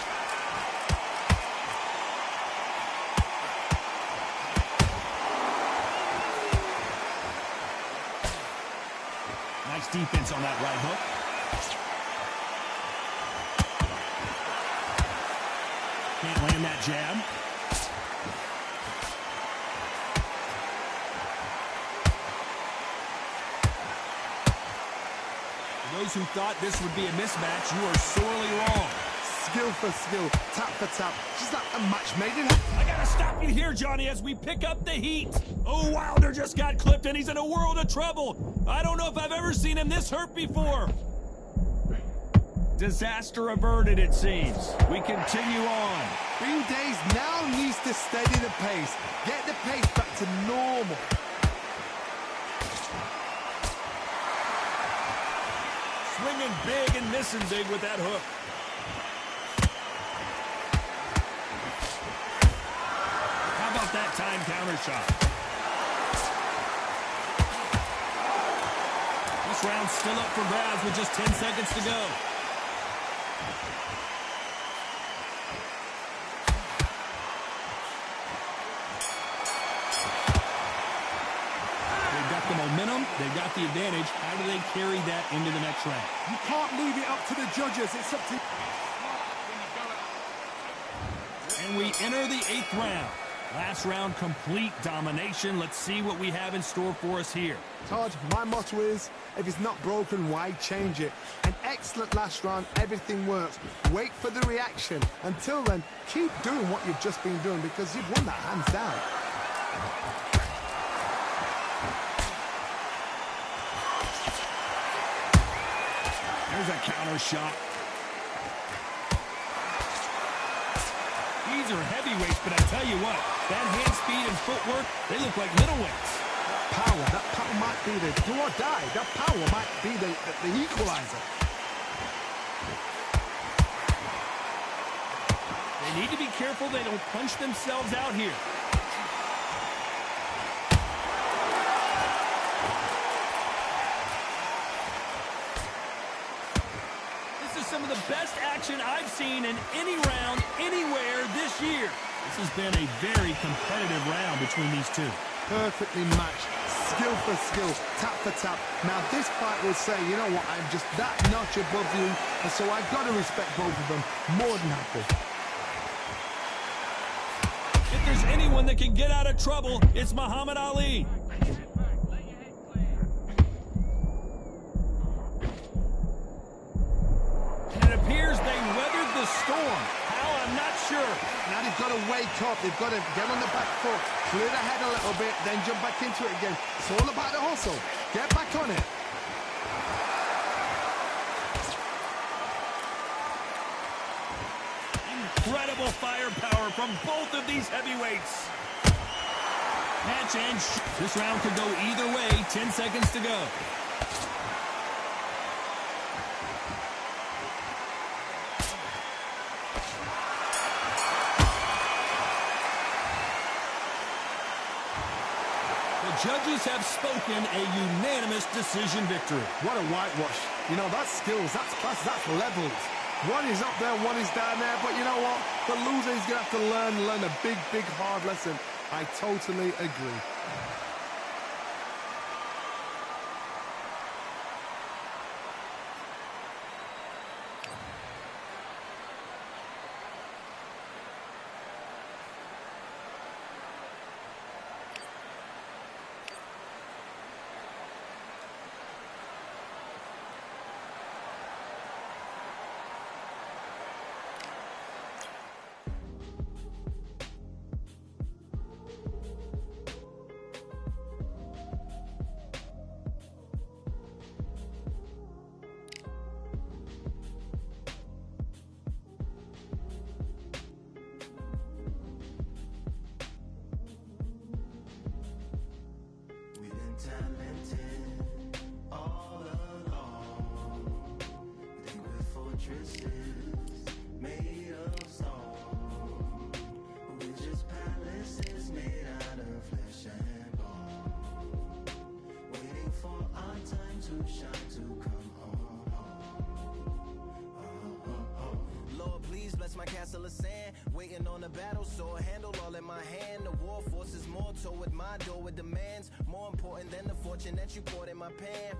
Nice defense on that right hook. Can't land that jab. For those who thought this would be a mismatch, you are sorely wrong. Skill for skill, tap for tap, just like a match made in heaven. I gotta stop you here, Johnny, as we pick up the heat. Oh, Wilder just got clipped, and he's in a world of trouble. I don't know if I've ever seen him this hurt before. Disaster averted, it seems. We continue on. Green Days now needs to steady the pace. Get the pace back to normal. Swinging big and missing big with that hook. How about that time counter shot? This round's still up for grabs with just 10 seconds to go. Momentum, they've got the advantage. How do they carry that into the next round? You can't leave it up to the judges. It's up to you. And we enter the 8th round. Last round, complete domination. Let's see what we have in store for us here. Todd, my motto is, if it's not broken, why change it? An excellent last round, everything works. Wait for the reaction. Until then, keep doing what you've just been doing because you've won that hands down. There's a counter shot. These are heavyweights, but I tell you what, that hand speed and footwork, they look like middleweights. That power might be the do or die. That power might be the equalizer. They need to be careful they don't punch themselves out here. Some of the best action I've seen in any round, anywhere this year. This has been a very competitive round between these two. Perfectly matched, skill for skill, tap for tap. Now this fight will say, you know what, I'm just that notch above you, and so I've got to respect both of them. More than happy. If there's anyone that can get out of trouble, it's Muhammad Ali. Storm. How? I'm not sure. Now they've got to wake up. They've got to get on the back foot, clear the head a little bit, then jump back into it again. It's all about the hustle. Get back on it. Incredible firepower from both of these heavyweights. Catch and shoot. This round could go either way. 10 seconds to go. Judges have spoken a unanimous decision victory. What a whitewash. You know, that's skills, that's class, that's levels. One is up there, one is down there, but you know what? The loser is going to have to learn a big, big, hard lesson. I totally agree. shine to come home. Lord, please bless my castle of sand. Waiting on the battle, sword handle all in my hand. The war forces more toward my door with demands. More important than the fortune that you poured in my pan.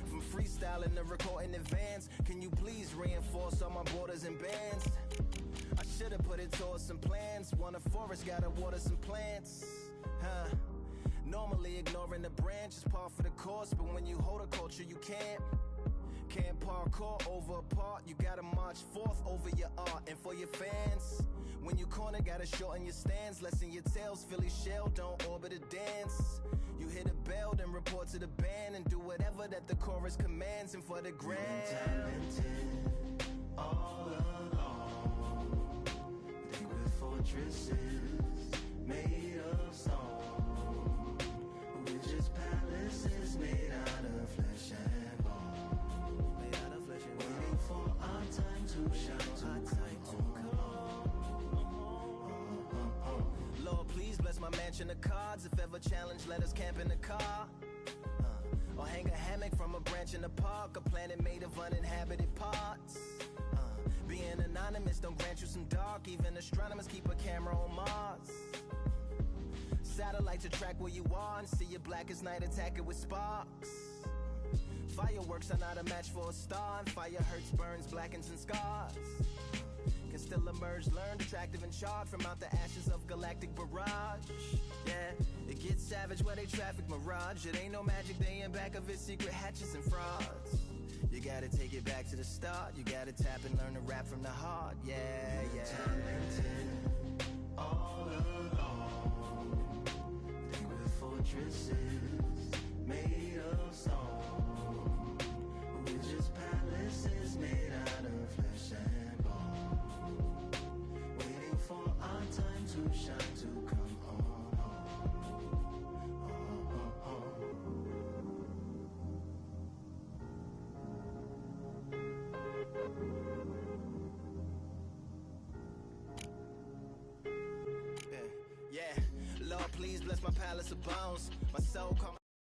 From freestyling to recording advance, can you please reinforce all my borders and bands? I should've put it towards some plans. Want a forest, gotta water some plants. Normally ignoring the branch is par for the course, but when you hold a culture, you can't parkour over a part. You gotta march forth over your art. And for your fans, when you corner, gotta shorten your stance. Lessen your tails, Philly shell, don't orbit a dance. You hit a bell, then report to the band, and do whatever that the chorus commands. And for the grand, talented all along. Think we're fortresses made of stone. We're just palaces made out of flesh and bone. Waiting for our time to shine, to come home. Lord, please bless my mansion of cards. If ever challenged, let us camp in the car. Or hang a hammock from a branch in the park. A planet made of uninhabited parts. Being anonymous don't grant you some dark. Even astronomers keep a camera on Mars. Satellite to track where you are and see your black as night, attack it with sparks. Fireworks are not a match for a star, and fire hurts, burns, blackens, and scars. Can still emerge, learned, attractive, and charred from out the ashes of galactic barrage. Yeah, it gets savage where they traffic mirage. It ain't no magic, they in back of it, secret hatches and frauds. You gotta take it back to the start. You gotta tap and learn to rap from the heart. Yeah, yeah. Talented all along. Think we're fortresses made of stone. We're just palaces made out of flesh and bone. Waiting for our time to shine, to come home. Yeah, Lord, please bless my palace of bones. My soul caught